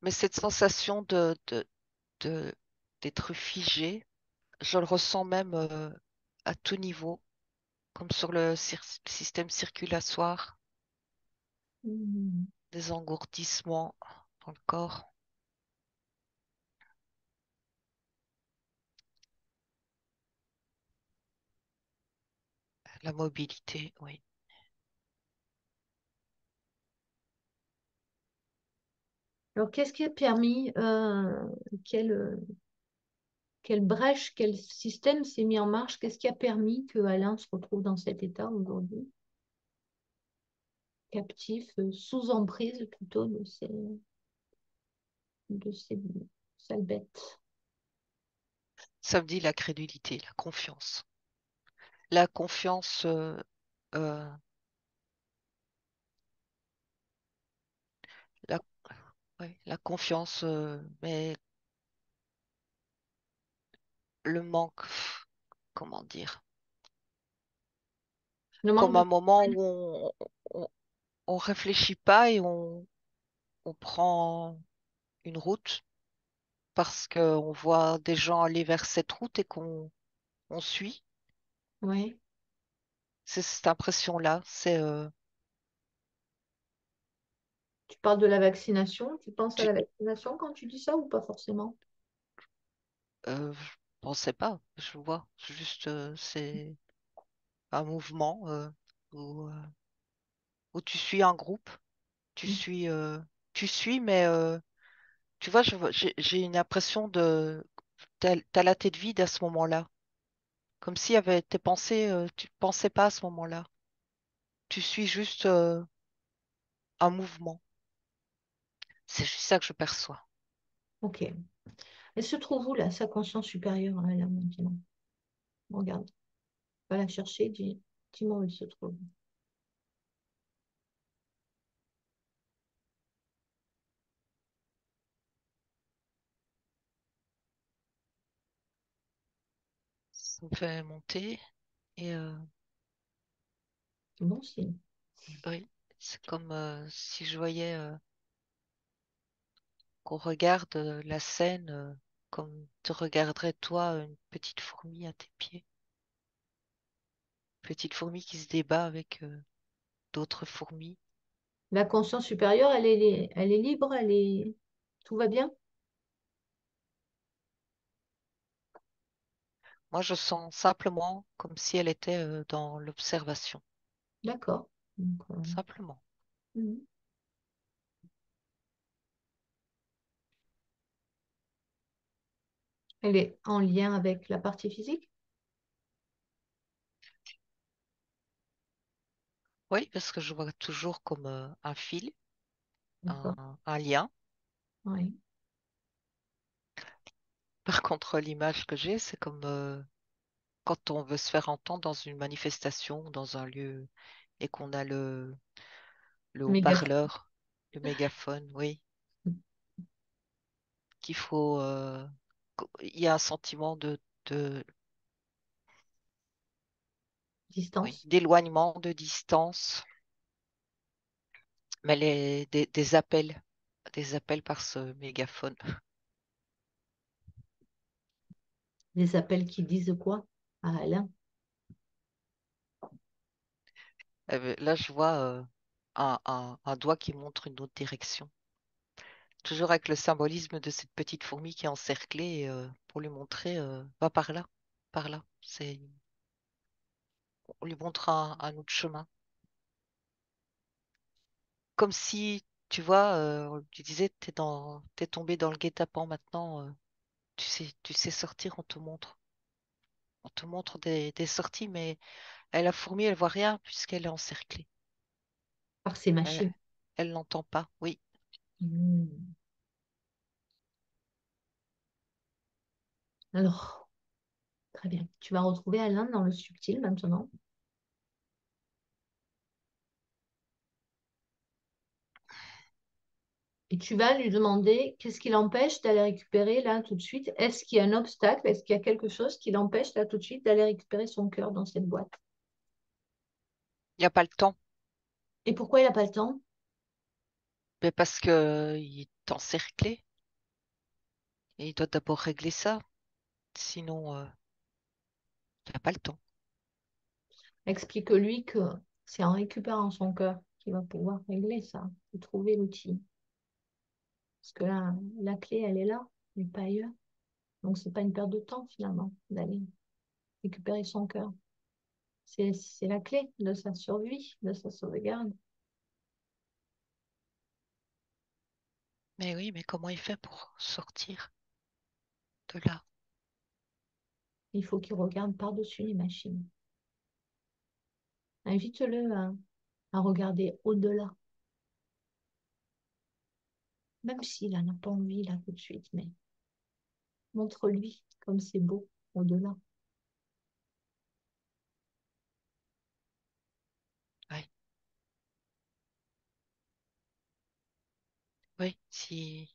Mais cette sensation de- d'être figé, je le ressens même à tout niveau, comme sur le système circulatoire. Mhm. des engourdissements dans le corps, la mobilité, oui. Alors, qu'est-ce qui a permis, quelle, quelle brèche, quel système s'est mis en marche? Qu'est-ce qui a permis que Alain se retrouve dans cet état aujourd'hui, captif, sous emprise plutôt de ces sales bêtes? Ça me dit la crédulité, la confiance. La confiance, euh, la, ouais, la confiance, mais le manque, comment dire, Le manque comme de... un moment où on, on réfléchit pas et on prend une route parce qu'on voit des gens aller vers cette route et qu'on on suit. Ouais. C'est cette impression-là. Tu parles de la vaccination, tu penses à Tu- la vaccination quand tu dis ça ou pas forcément? je pensais pas, je vois. Juste, c'est un mouvement où, euh, où tu suis un groupe, Mm. tu suis, mais tu vois, j'ai une impression t'as la tête vide à ce moment-là. Comme s'il y avait tes pensées, tu pensais pas à ce moment-là. Tu suis juste un mouvement. C'est juste ça que je perçois. Ok. Elle se trouve où là, sa conscience supérieure, là, maintenant? Regarde, va la chercher, dis-moi où elle se trouve. Ça me fait monter et C'est bon signe. oui, c'est comme si je voyais qu'on regarde la scène comme te regarderais toi une petite fourmi à tes pieds. Petite fourmi qui se débat avec d'autres fourmis. La conscience supérieure, elle est libre, tout va bien? Moi, je sens simplement comme si elle était dans l'observation. D'accord. Donc, Simplement. mhm. Elle est en lien avec la partie physique? Oui, parce que je vois toujours comme un fil, D'accord. un lien. Oui. Par contre, l'image que j'ai, c'est comme quand on veut se faire entendre dans une manifestation, dans un lieu, et qu'on a le Mégaphone. haut-parleur, le mégaphone, oui, qu'il faut, il y a un sentiment de, oui, Distance. d'éloignement, de distance, mais des appels par ce mégaphone. Des appels qui disent quoi? À Alain. Là, je vois un doigt qui montre une autre direction. Toujours avec le symbolisme de cette petite fourmi qui est encerclée pour lui montrer, va par là, par là. On lui montre un autre chemin. Comme si, tu vois, tu disais, t'es tombé dans le guet-apens maintenant, tu sais sortir, on te montre des sorties, mais la fourmi, elle voit rien puisqu'elle est encerclée. Par ces Elle, machines. elle n'entend pas. Oui, Hmm. Alors, très bien. Tu vas retrouver Alain dans le subtil maintenant. Et tu vas lui demander qu'est-ce qui l'empêche d'aller récupérer là tout de suite. Est-ce qu'il y a un obstacle? Est-ce qu'il y a quelque chose qui l'empêche là tout de suite d'aller récupérer son cœur dans cette boîte? il n'y a pas le temps, Et pourquoi il n'a pas le temps? mais parce que il est encerclé et il doit d'abord régler ça. Sinon, il n'a pas le temps. Explique-lui que c'est en récupérant son cœur qui va pouvoir régler ça et trouver l'outil. Parce que là, la clé, elle est là, mais pas ailleurs. Donc, c'est pas une perte de temps, finalement, d'aller récupérer son cœur. C'est la clé de sa survie, de sa sauvegarde. Mais oui, mais comment il fait pour sortir de là? Il faut qu'il regarde par-dessus les machines. Invite-le à regarder au-delà. Même s'il n'en a pas envie là tout de suite, mais montre-lui comme c'est beau au-delà. Ouais. Oui, si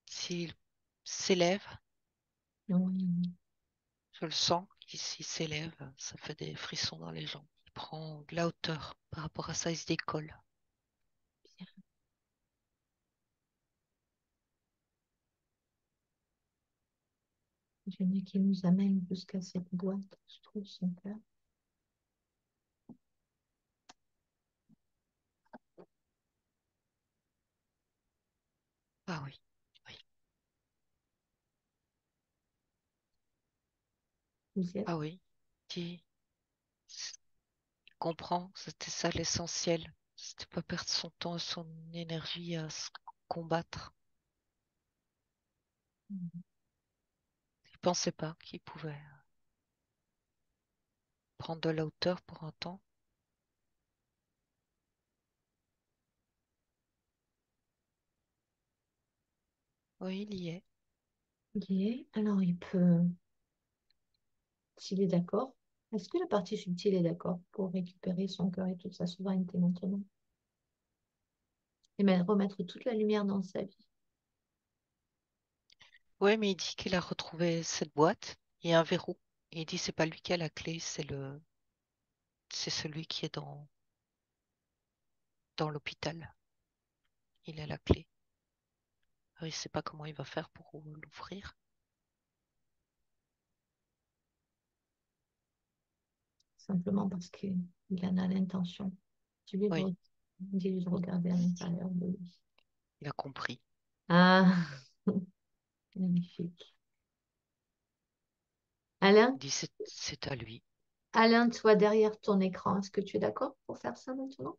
s'il s'élève, Oui, je le sens, s'il s'élève, ça fait des frissons dans les jambes. Il prend de la hauteur. Par rapport à ça, il se décolle. j'aimerais qu'il nous amène jusqu'à cette boîte. Je trouve son cœur. Ah oui, oui. Vous y êtes? Ah oui. Il comprend, c'était ça l'essentiel. C'était pas perdre son temps et son énergie à se combattre. Il pensait pas qu'il pouvait prendre de la hauteur pour un temps. Oui, il y est. Il y est. Alors, il peut, s'il est d'accord, est-ce que la partie subtile est d'accord pour récupérer son cœur et toute sa souveraineté maintenant? Et même remettre toute la lumière dans sa vie. Oui, mais il dit qu'il a retrouvé cette boîte et un verrou. Et il dit c'est pas lui qui a la clé, c'est celui qui est dans l'hôpital. Il a la clé. Alors, il sait pas comment il va faire pour l'ouvrir. Simplement parce qu'il en a l'intention. Tu lui Oui, dis de regarder à l'intérieur de lui. il a compris. Ah, magnifique. Alain, Il dit c'est à lui. Alain, toi derrière ton écran, est-ce que tu es d'accord pour faire ça maintenant?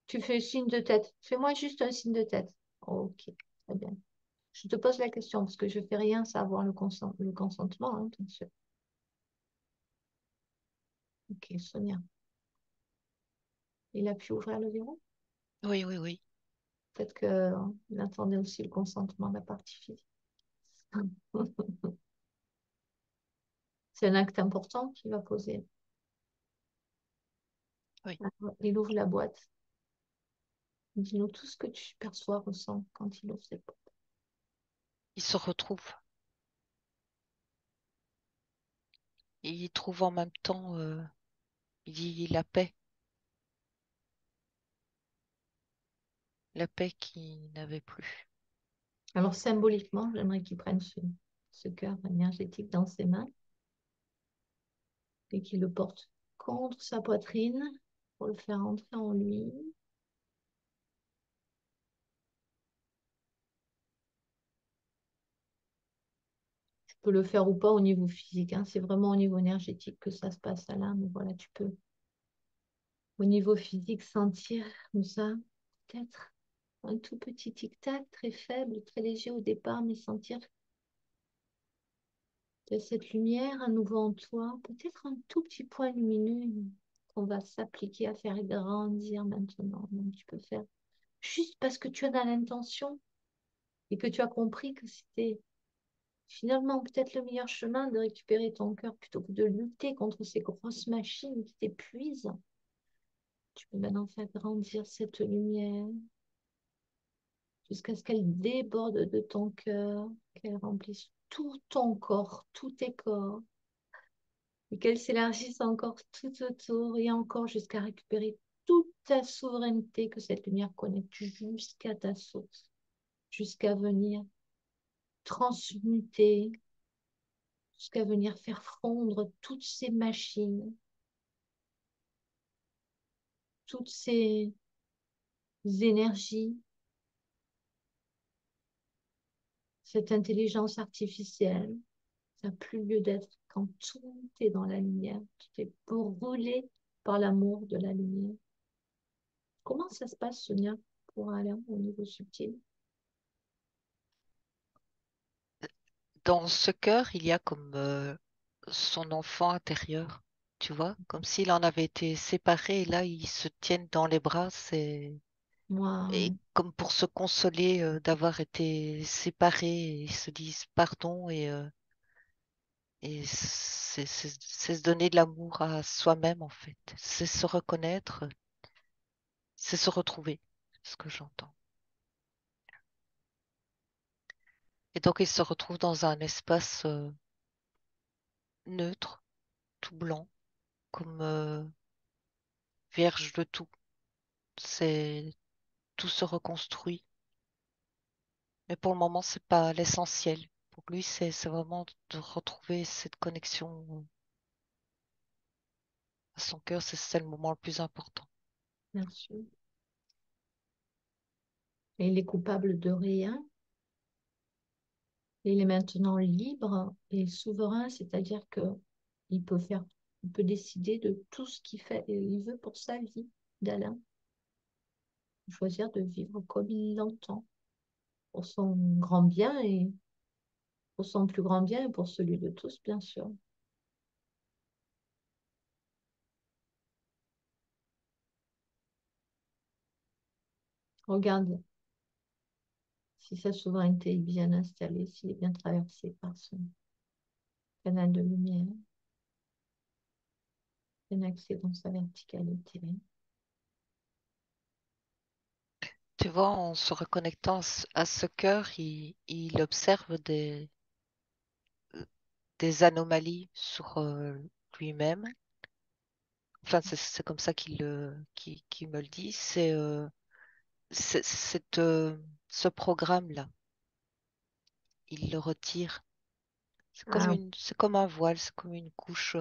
Tu fais signe de tête. Fais-moi juste un signe de tête. Ok, très bien. Je te pose la question parce que je ne fais rien sans avoir le consentement, hein, bien sûr. Ok, Sonia. Il a pu ouvrir le verrou? Oui, oui, oui. Peut-être qu'il attendait aussi le consentement de la partie physique. C'est un acte important qu'il va poser. Oui. Alors, il ouvre la boîte. Dis-nous tout ce que tu perçois, ressens quand il ouvre cette boîte. Il se retrouve. Et il trouve en même temps, il dit la paix qu'il n'avait plus. Alors, symboliquement, j'aimerais qu'il prenne ce cœur énergétique dans ses mains et qu'il le porte contre sa poitrine pour le faire entrer en lui. Tu peux le faire ou pas au niveau physique, hein. C'est vraiment au niveau énergétique que ça se passe à l'âme. Voilà, tu peux au niveau physique sentir comme ça, peut-être un tout petit tic-tac, très faible, très léger au départ, mais sentir de cette lumière à nouveau en toi, peut-être un tout petit point lumineux qu'on va s'appliquer à faire grandir maintenant. Donc, tu peux faire juste parce que tu en as l'intention et que tu as compris que c'était finalement peut-être le meilleur chemin de récupérer ton cœur plutôt que de lutter contre ces grosses machines qui t'épuisent. Tu peux maintenant faire grandir cette lumière jusqu'à ce qu'elle déborde de ton cœur, qu'elle remplisse tout ton corps, tous tes corps, et qu'elle s'élargisse encore tout autour et encore jusqu'à récupérer toute ta souveraineté que cette lumière connecte jusqu'à ta source, jusqu'à venir transmuter, jusqu'à venir faire fondre toutes ces machines toutes ces énergies, cette intelligence artificielle, ça n'a plus lieu d'être quand tout est dans la lumière, tout est brûlé par l'amour de la lumière. Comment ça se passe, Sonia, pour Alain au niveau subtil? Dans ce cœur, il y a comme son enfant intérieur, tu vois, comme s'il en avait été séparé et là, ils se tiennent dans les bras, c'est et Moi, comme pour se consoler d'avoir été séparés, et ils se disent pardon et c'est se donner de l'amour à soi-même en fait, c'est se reconnaître, c'est se retrouver, c'est ce que j'entends. Et donc ils se retrouvent dans un espace neutre, tout blanc, comme vierge de tout. C'est tout se reconstruit. Mais pour le moment, c'est pas l'essentiel. Pour lui, c'est vraiment de retrouver cette connexion à son cœur. C'est le moment le plus important. bien sûr. Et il est coupable de rien. Il est maintenant libre et souverain, c'est-à-dire que il peut faire, il peut décider de tout ce qu'il fait et il veut pour sa vie d'Alain. Choisir de vivre comme il l'entend, pour son grand bien et pour son plus grand bien et pour celui de tous, bien sûr. Regarde si sa souveraineté est bien installée, s'il est bien traversé par son canal de lumière, bien axé dans sa verticalité. Tu vois, en se reconnectant à ce cœur, il observe des anomalies sur lui-même. Enfin, c'est comme ça qu'il me le dit. Ce programme-là, il le retire. Ah, C'est comme un voile, c'est comme une couche.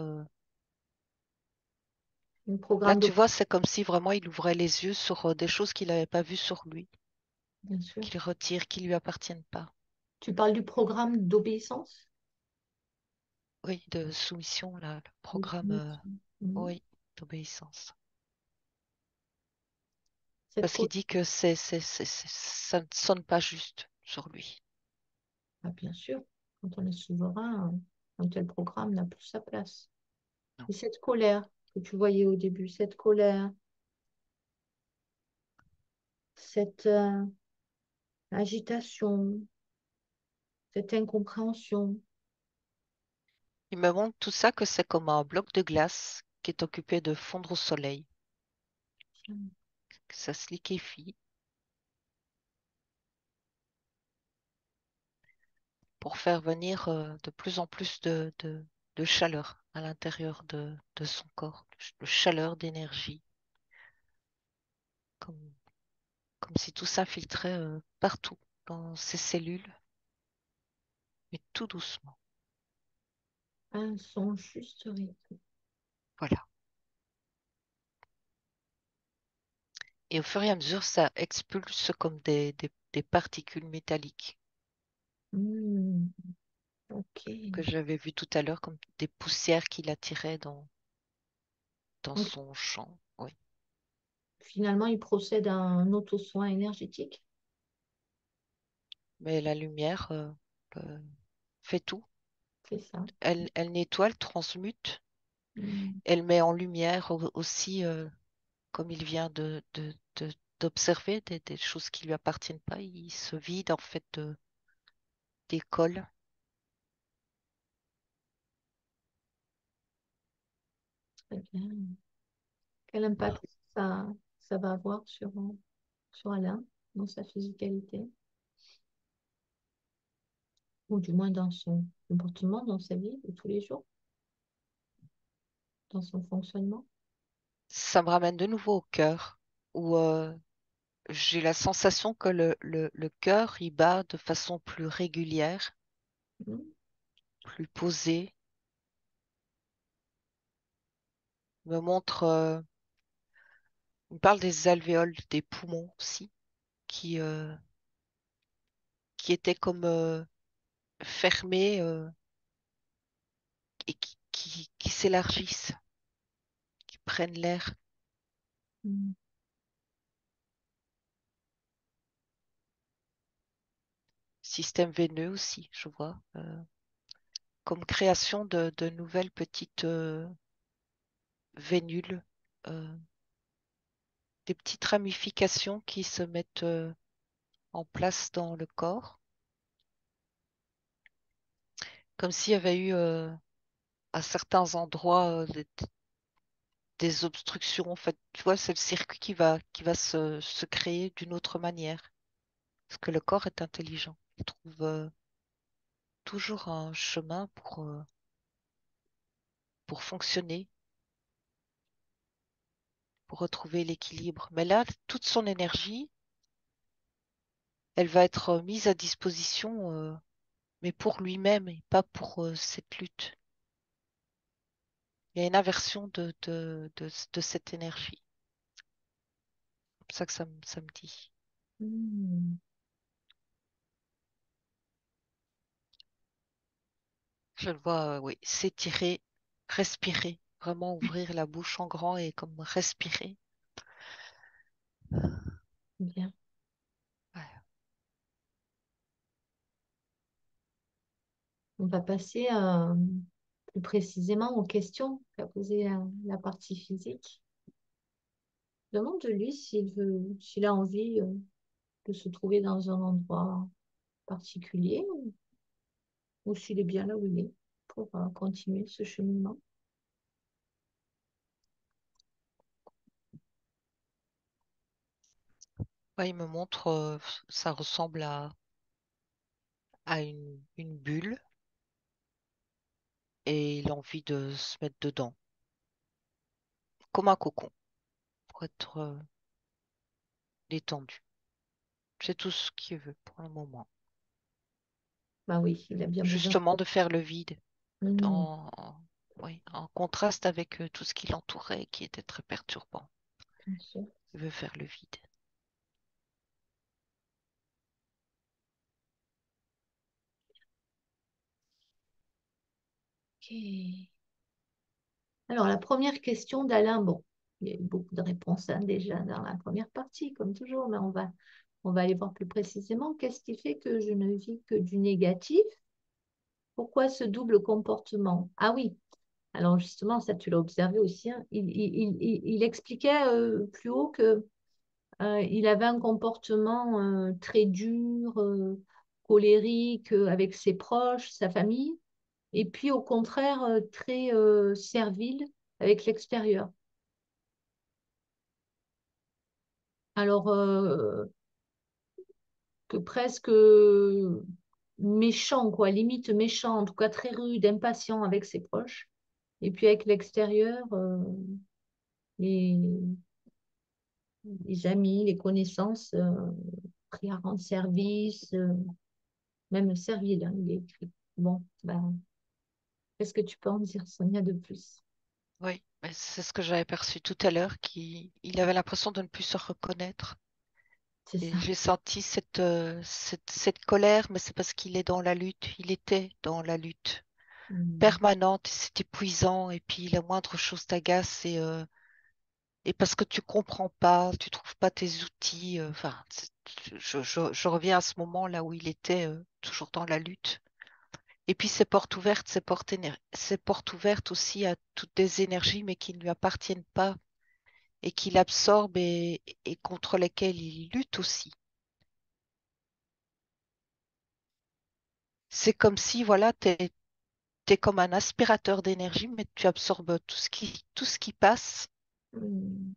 un Là, programme tu vois, c'est comme si vraiment il ouvrait les yeux sur des choses qu'il n'avait pas vues sur lui, bien sûr. qu'il retire, qui lui appartiennent pas. Tu parles du programme d'obéissance? Oui, de soumission, là, le De programme, soumission. Mhm. oui, d'obéissance. Cette Parce qu'il co- dit que ça ne sonne pas juste sur lui. Ah, bien sûr, quand on est souverain, un tel programme n'a plus sa place. Non. Et cette colère que tu voyais au début, cette colère, cette agitation, cette incompréhension, Il me montre tout ça que c'est comme un bloc de glace qui est occupé de fondre au soleil, que ça se liquéfie pour faire venir de plus en plus de chaleur à l'intérieur de son corps, de chaleur, d'énergie, comme, comme si tout s'infiltrait partout dans ses cellules, mais tout doucement. un son juste rythme. Voilà. Et au fur et à mesure, ça expulse comme des particules métalliques Hmm, ok. que j'avais vues tout à l'heure, comme des poussières qu'il attirait dans Donc son champ. Oui. finalement, il procède à un auto-soin énergétique, Mais la lumière fait tout. c'est ça. Elle nettoie, elle transmute, Hmm, elle met en lumière aussi, comme il vient d'observer, des choses qui lui appartiennent pas. Il se vide en fait d'école. très bien. Quel impact ça va avoir sur Alain dans sa physicalité, ou du moins dans son comportement, dans sa vie de tous les jours, dans son fonctionnement? Ça me ramène de nouveau au cœur, où j'ai la sensation que le cœur, il bat de façon plus régulière, Hmm, plus posée, me montre Il parle des alvéoles, des poumons aussi, qui, euh, qui étaient comme fermés et qui s'élargissent, qui prennent l'air. Mm. Système veineux aussi, je vois, comme création de nouvelles petites vénules, euh, des petites ramifications qui se mettent en place dans le corps, comme s'il y avait eu à certains endroits des obstructions. En fait, tu vois, c'est le circuit qui va se créer d'une autre manière. Parce que le corps est intelligent. Il trouve toujours un chemin pour fonctionner, pour retrouver l'équilibre. Mais là, toute son énergie, elle va être mise à disposition, mais pour lui-même et pas pour cette lutte. Il y a une inversion de cette énergie. C'est pour ça que ça me dit. Mm. Je le vois, oui, s'étirer, respirer, vraiment ouvrir la bouche en grand et comme respirer. Bien. Ouais. On va passer plus précisément aux questions qu'a posées la partie physique. Demande-lui s'il a envie de se trouver dans un endroit particulier ou s'il est bien là où il est pour continuer ce cheminement. Ouais, il me montre, ça ressemble à une bulle et il a envie de se mettre dedans, comme un cocon, pour être détendu. C'est tout ce qu'il veut pour le moment. Bah oui, il a bien besoin de Justement de faire le vide Mhm, oui, en contraste avec tout ce qui l'entourait qui était très perturbant. bien sûr. Il veut faire le vide. Ok. Alors, la première question d'Alain, bon, il y a eu beaucoup de réponses hein, déjà dans la première partie, comme toujours, mais on va aller voir plus précisément. Qu'est-ce qui fait que je ne vis que du négatif? Pourquoi ce double comportement? Ah oui, alors justement, ça tu l'as observé aussi, hein, il expliquait plus haut que il avait un comportement très dur, colérique avec ses proches, sa famille, et puis au contraire très servile avec l'extérieur. Alors que presque méchant, quoi, limite méchant, en tout cas très rude, impatient avec ses proches. Et puis avec l'extérieur, les, les amis, les connaissances, prêts à rendre service, même servile, hein, il est écrit. Bon, ben, qu'est-ce que tu peux en dire, Sonia, de plus? Oui, mais c'est ce que j'avais perçu tout à l'heure, qu'il avait l'impression de ne plus se reconnaître. C'est Et ça. j'ai senti cette colère, mais c'est parce qu'il est dans la lutte. Il était dans la lutte Mm. permanente, c'est épuisant, et puis la moindre chose t'agace, et parce que tu comprends pas, tu trouves pas tes outils. Enfin, je reviens à ce moment là où il était toujours dans la lutte. Et puis ces portes ouvertes aussi à toutes des énergies, mais qui ne lui appartiennent pas et qu'il absorbe et contre lesquelles il lutte aussi. C'est comme si, voilà, t'es comme un aspirateur d'énergie, mais tu absorbes tout ce qui passe. Mm.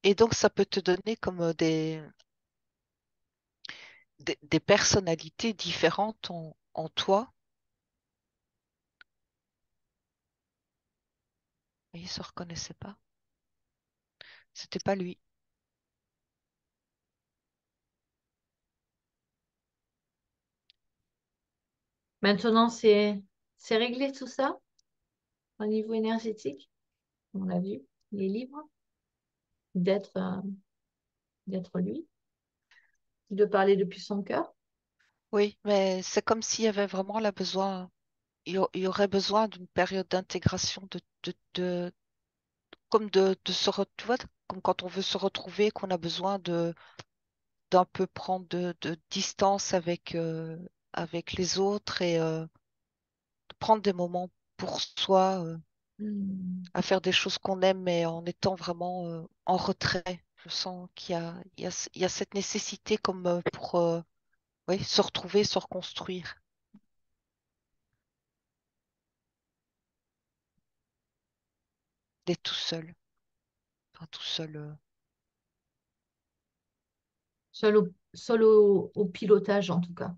Et donc, ça peut te donner comme des personnalités différentes en toi. Et il se reconnaissait pas. C'était pas lui. Maintenant, c'est réglé tout ça au niveau énergétique, on l'a vu. Il est libre d'être d'être lui, de parler depuis son cœur. Oui, mais c'est comme s'il y avait vraiment la besoin, il y aurait besoin d'une période d'intégration, comme de tu vois, comme quand on veut se retrouver, qu'on a besoin d'un peu prendre de distance avec les autres et de prendre des moments pour soi, Hmm. à faire des choses qu'on aime, mais en étant vraiment en retrait. Je sens il y a cette nécessité comme pour oui, se retrouver, se reconstruire, d'être tout seul, enfin tout seul. Seul au pilotage, en tout cas.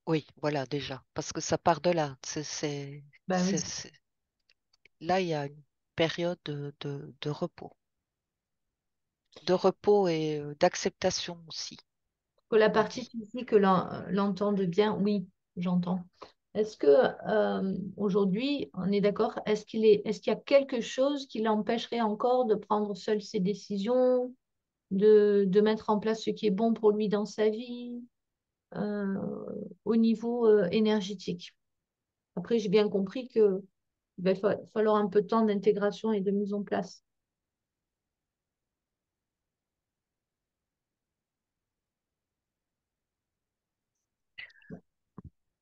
Oui, voilà déjà, parce que ça part de là. Ben oui. Là, il y a une période de repos et d'acceptation aussi, Que la on partie dit. physique l'entende bien, oui, j'entends. Est-ce que aujourd'hui, on est d'accord, est-ce qu'il y a quelque chose qui l'empêcherait encore de prendre seul ses décisions, de mettre en place ce qui est bon pour lui dans sa vie, euh, au niveau énergétique? Après, j'ai bien compris que il va falloir un peu de temps d'intégration et de mise en place.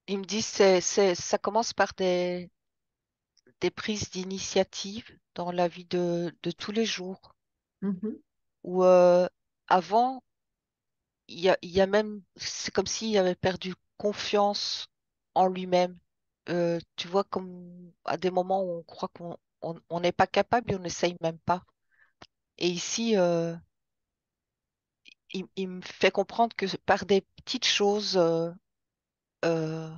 Il me dit ça commence par des prises d'initiative dans la vie de tous les jours, Mhm. où avant, il y a même, c'est comme s'il avait perdu confiance en lui-même. Tu vois, comme à des moments où on croit on n'est pas capable et on n'essaye même pas. Et ici, il me fait comprendre que par des petites choses, euh,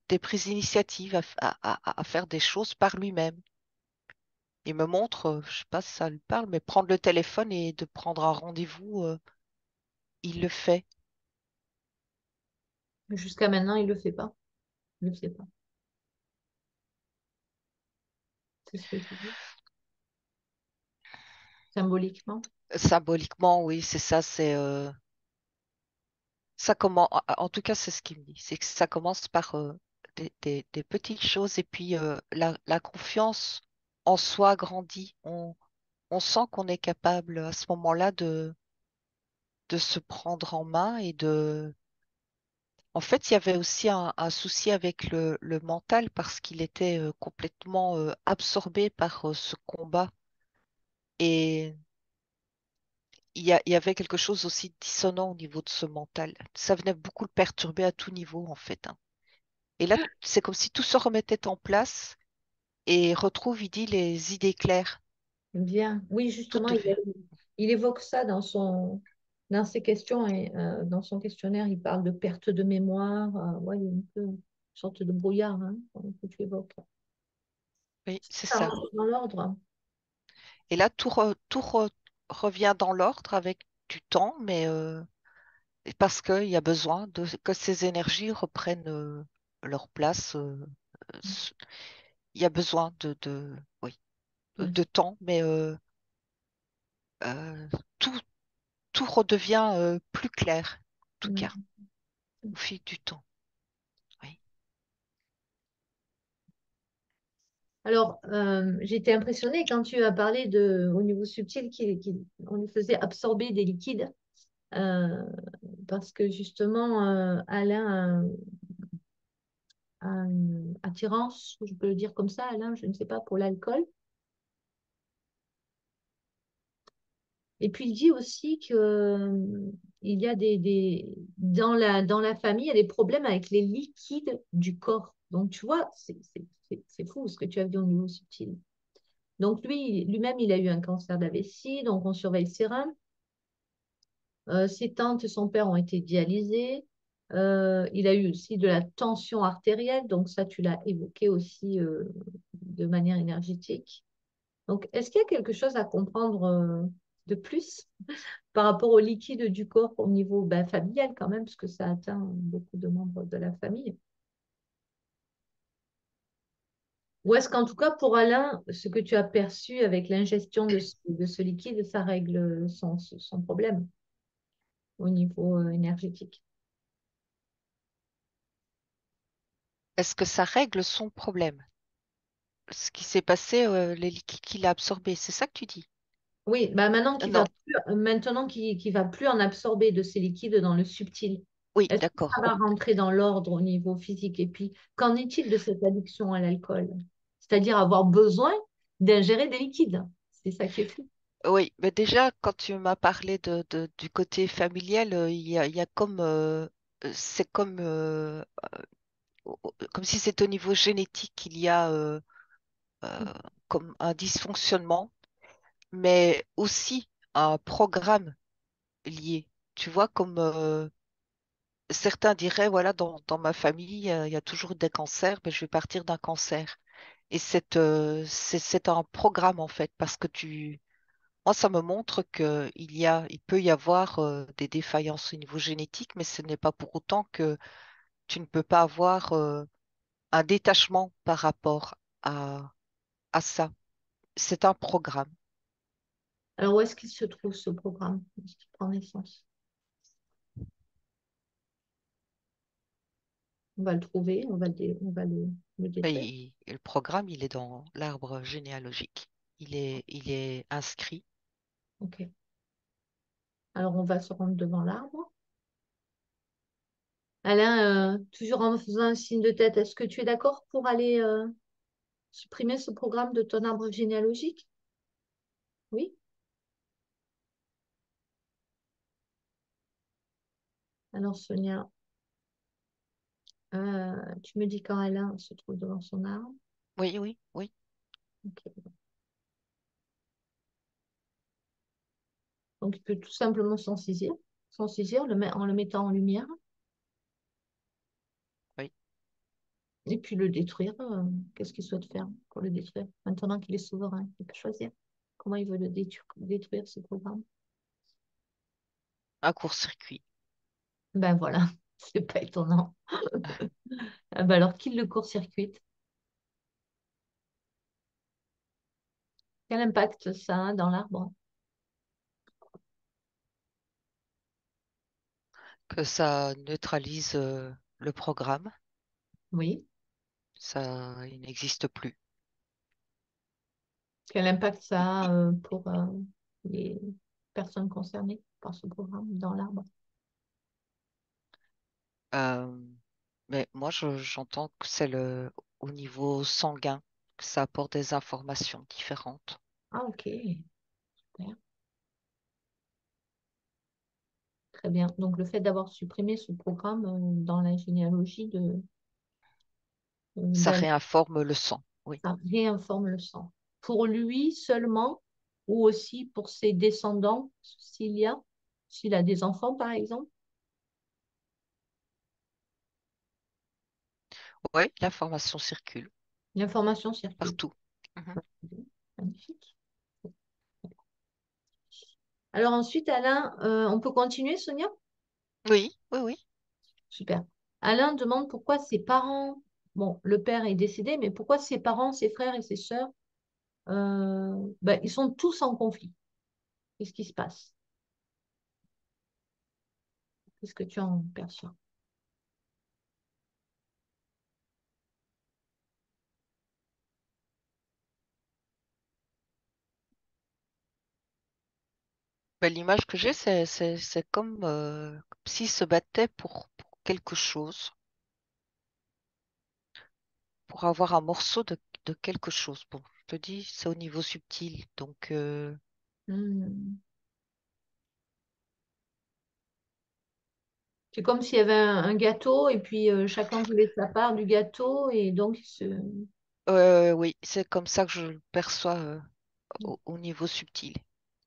des prises d'initiative à faire des choses par lui-même. Il me montre, je sais pas si ça lui parle, mais prendre le téléphone et de prendre un rendez-vous, il le fait. Jusqu'à maintenant, il ne le fait pas. Il ne le fait pas. C'est ce que tu dis, symboliquement. Symboliquement, oui, c'est ça, ça commence, en tout cas, c'est ce qu'il me dit, c'est que ça commence par des petites choses et puis la confiance en soi grandit. On sent qu'on est capable à ce moment-là de se prendre en main et de... En fait, il y avait aussi un souci avec le mental parce qu'il était complètement absorbé par ce combat et il y avait quelque chose aussi de dissonant au niveau de ce mental. Ça venait beaucoup le perturber à tout niveau, en fait, hein. Et là, c'est comme si tout se remettait en place et retrouve, il dit, les idées claires. Bien. Oui, Tout justement, devient. il évoque ça dans ses questions et dans son questionnaire, il parle de perte de mémoire. Ouais, il y a un peu une sorte de brouillard hein, que tu évoques. Oui, c'est Ça ça. rentre dans l'ordre. Et là, revient dans l'ordre avec du temps, mais parce qu'il y a besoin que ces énergies reprennent leur place. S- il y a besoin oui, Ouais. de temps, mais euh, tout, tout redevient plus clair, en tout Ouais. cas, au fil du temps. Oui. Alors, j'ai été impressionnée quand tu as parlé au niveau subtil on lui faisait absorber des liquides euh, parce que justement, Alain a une attirance, je peux le dire comme ça, Alain, je ne sais pas, pour l'alcool. Et puis il dit aussi que il y a dans la famille, il y a des problèmes avec les liquides du corps. Donc tu vois, c'est fou ce que tu as vu au niveau subtil. Donc lui-même, il a eu un cancer de la vessie, donc on surveille ses reins. Ses tantes et son père ont été dialysés. Il a eu aussi de la tension artérielle, donc ça tu l'as évoqué aussi de manière énergétique. Donc est-ce qu'il y a quelque chose à comprendre de plus par rapport au liquide du corps au niveau ben, familial quand même, parce que ça atteint beaucoup de membres de la famille. Ou est-ce qu'en tout cas, pour Alain, ce que tu as perçu avec l'ingestion de ce liquide, ça règle son problème au niveau énergétique? Est-ce que ça règle son problème? Ce qui s'est passé, les liquides qu'il a absorbés, c'est ça que tu dis? Oui, bah Non, maintenant qu'il va plus en absorber de ces liquides dans le subtil, oui, est-ce que ça d'accord. va rentrer dans l'ordre au niveau physique? Et puis, qu'en est-il de cette addiction à l'alcool? C'est-à-dire avoir besoin d'ingérer des liquides. C'est ça qui est fou. Oui, mais déjà, quand tu m'as parlé du côté familial, il y a comme, c'est comme, comme si c'était au niveau génétique qu'il y a comme un dysfonctionnement, mais aussi un programme lié. Tu vois, comme certains diraient, voilà, dans ma famille, il y a toujours des cancers, mais je vais partir d'un cancer. Et c'est un programme en fait, parce que moi, ça me montre il peut y avoir des défaillances au niveau génétique, mais ce n'est pas pour autant que tu ne peux pas avoir un détachement par rapport à, à ça. C'est un programme. Alors, où est-ce qu'il se trouve ce programme? Où est-ce qu'il prend naissance? On va le trouver, on va le détruire. Et le programme, il est dans l'arbre généalogique. Il est inscrit. OK. Alors, on va se rendre devant l'arbre. Alain, toujours en faisant un signe de tête, est-ce que tu es d'accord pour aller supprimer ce programme de ton arbre généalogique? Oui? Alors, Sonia, tu me dis quand Alain se trouve devant son arbre. Oui, oui, oui. OK. Donc, il peut tout simplement s'en saisir en le mettant en lumière, Oui. et puis le détruire. Qu'est-ce qu'il souhaite faire pour le détruire? Maintenant qu'il est souverain, il peut choisir comment il veut le détruire, ce programme. Un court-circuit. Ben voilà, c'est pas étonnant. Ah ben alors, qu'il le court-circuite. Quel impact ça a dans l'arbre? Que ça neutralise le programme. Oui. Ça, il n'existe plus. Quel impact ça a pour les personnes concernées par ce programme dans l'arbre? Euh, mais moi, j'entends que c'est au niveau sanguin que ça apporte des informations différentes. Ah, ok. Super. Très bien. Donc, le fait d'avoir supprimé ce programme dans la généalogie Ça d'Alain, réinforme le sang. Oui. ça réinforme le sang. Pour lui seulement, ou aussi pour ses descendants, s'il a des enfants, par exemple, Oui, l'information circule l'information circule. partout. Mhm. Magnifique. Alors ensuite, Alain, on peut continuer, Sonia? Oui, oui, oui. Super. Alain demande pourquoi ses parents, bon, le père est décédé, mais pourquoi ses parents, ses frères et ses sœurs, ben, ils sont tous en conflit. Qu'est-ce qui se passe? Qu'est-ce que tu en perçois? Ben, l'image que j'ai, c'est comme s'ils se battaient pour quelque chose, pour avoir un morceau de quelque chose. Bon, je te dis, c'est au niveau subtil. Donc, Hmm. C'est comme s'il y avait un gâteau et puis chacun voulait sa part du gâteau et donc oui, c'est comme ça que je le perçois au niveau subtil.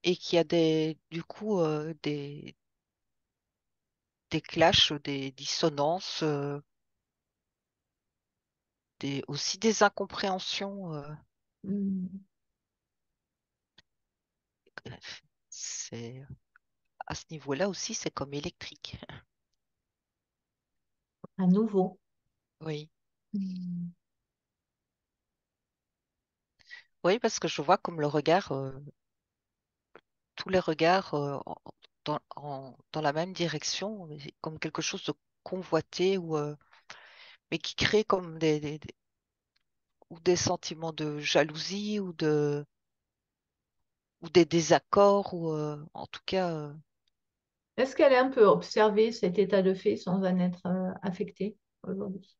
Et qu'il y a du coup, des clashs, des dissonances, aussi des incompréhensions. Hmm. C'est, à ce niveau-là aussi, c'est comme électrique. À nouveau. Oui. Hmm. Oui, parce que je vois comme le regard, tous les regards dans la même direction, mais comme quelque chose de convoité mais qui crée comme ou des sentiments de jalousie ou des désaccords ou en tout cas, Est-ce qu'elle a un peu observé cet état de fait sans en être affectée aujourd'hui?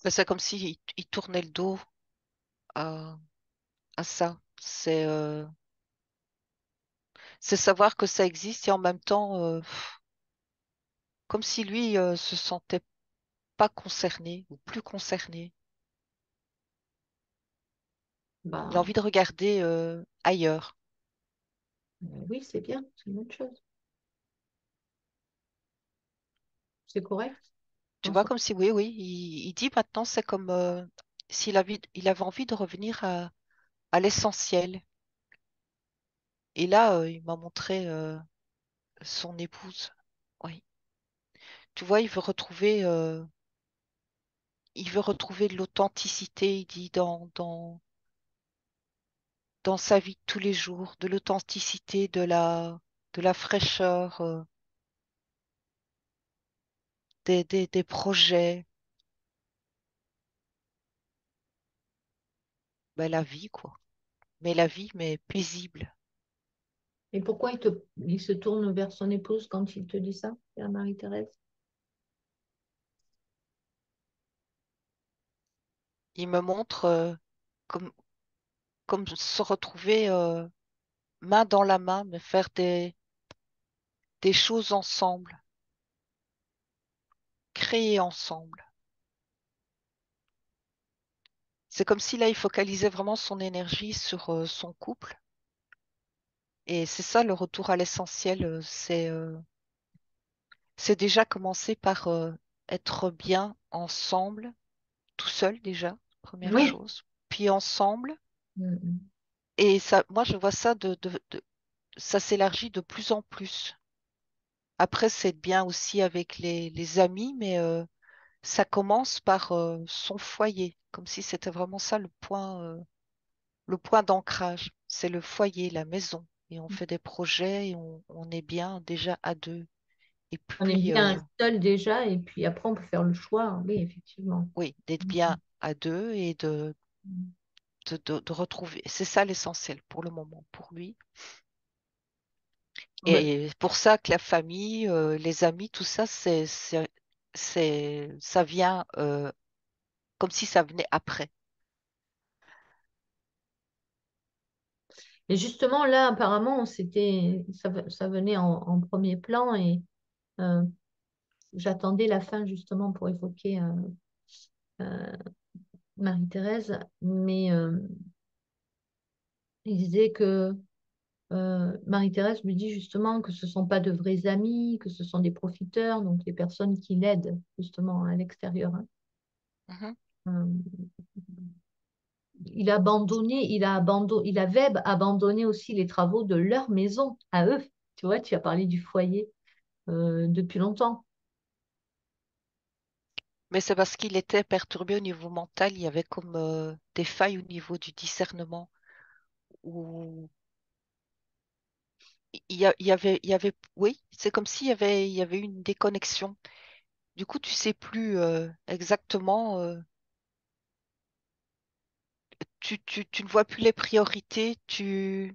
ben, c'est comme s'il il tournait le dos à, à ça. C'est savoir que ça existe et en même temps, comme si lui se sentait pas concerné ou plus concerné. Il a Bah, envie de regarder ailleurs. oui, c'est bien, c'est une bonne chose. C'est correct. Tu Dans vois, son- comme si, oui, oui, il dit maintenant, c'est comme il avait envie de revenir à l'essentiel. Et là, il m'a montré son épouse. Oui. Tu vois, il veut retrouver de l'authenticité, il dit, dans sa vie de tous les jours, de l'authenticité, de la fraîcheur, des projets, ben, la vie, quoi. Mais la vie, mais paisible. Et pourquoi il se tourne vers son épouse quand il te dit ça, vers Marie-Thérèse? Il me montre comme, comme se retrouver main dans la main, mais faire des choses ensemble, créer ensemble. C'est comme si là, il focalisait vraiment son énergie sur son couple. Et c'est ça le retour à l'essentiel. C'est déjà commencer par être bien ensemble, tout seul déjà, première Oui. chose. Puis ensemble. Mm, Et ça, moi, je vois ça ça s'élargit de plus en plus. Après, c'est bien aussi avec les amis, mais ça commence par son foyer, comme si c'était vraiment ça le point d'ancrage. C'est le foyer, la maison. Et on mm. fait des projets et on est bien déjà à deux. Et On est puis, bien seul déjà, et puis après, on peut faire le choix. Oui, effectivement. oui, d'être Mm, bien à deux et mm. de retrouver. C'est ça l'essentiel pour le moment, pour lui. Ah ben, Et pour ça que la famille, les amis, tout ça, ça vient comme si ça venait après. et justement, là, apparemment, ça venait en premier plan et euh, j'attendais la fin justement pour évoquer euh, Marie-Thérèse, mais il disait que Marie-Thérèse lui dit justement que ce ne sont pas de vrais amis, que ce sont des profiteurs, donc des personnes qui l'aident justement à l'extérieur, hein. Mhm. Euh, il avait abandonné aussi les travaux de leur maison à eux. Tu vois, tu as parlé du foyer depuis longtemps. Mais c'est parce qu'il était perturbé au niveau mental, il y avait comme des failles au niveau du discernement, où il y avait, oui, c'est comme il y avait une déconnexion. Du coup, tu sais plus exactement, tu ne vois plus les priorités, il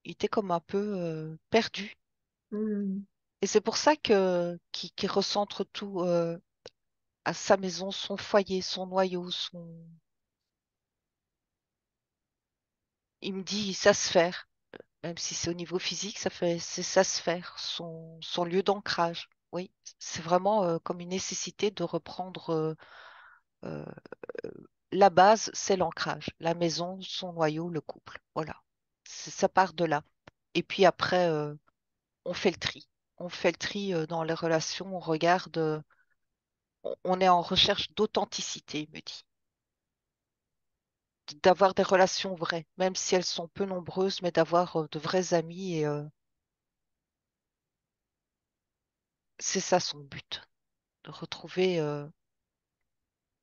était comme un peu perdu. Hmm. Et c'est pour ça qu'il recentre tout à sa maison, son foyer, son noyau, il me dit sa sphère, même si c'est au niveau physique, c'est sa sphère, son lieu d'ancrage. Oui, c'est vraiment comme une nécessité de reprendre euh, la base, c'est l'ancrage, la maison, son noyau, le couple. Voilà, ça part de là. Et puis après, on fait le tri. On fait le tri dans les relations, on regarde, on est en recherche d'authenticité, il me dit. D'avoir des relations vraies, même si elles sont peu nombreuses, mais d'avoir de vrais amis et c'est ça son but. de retrouver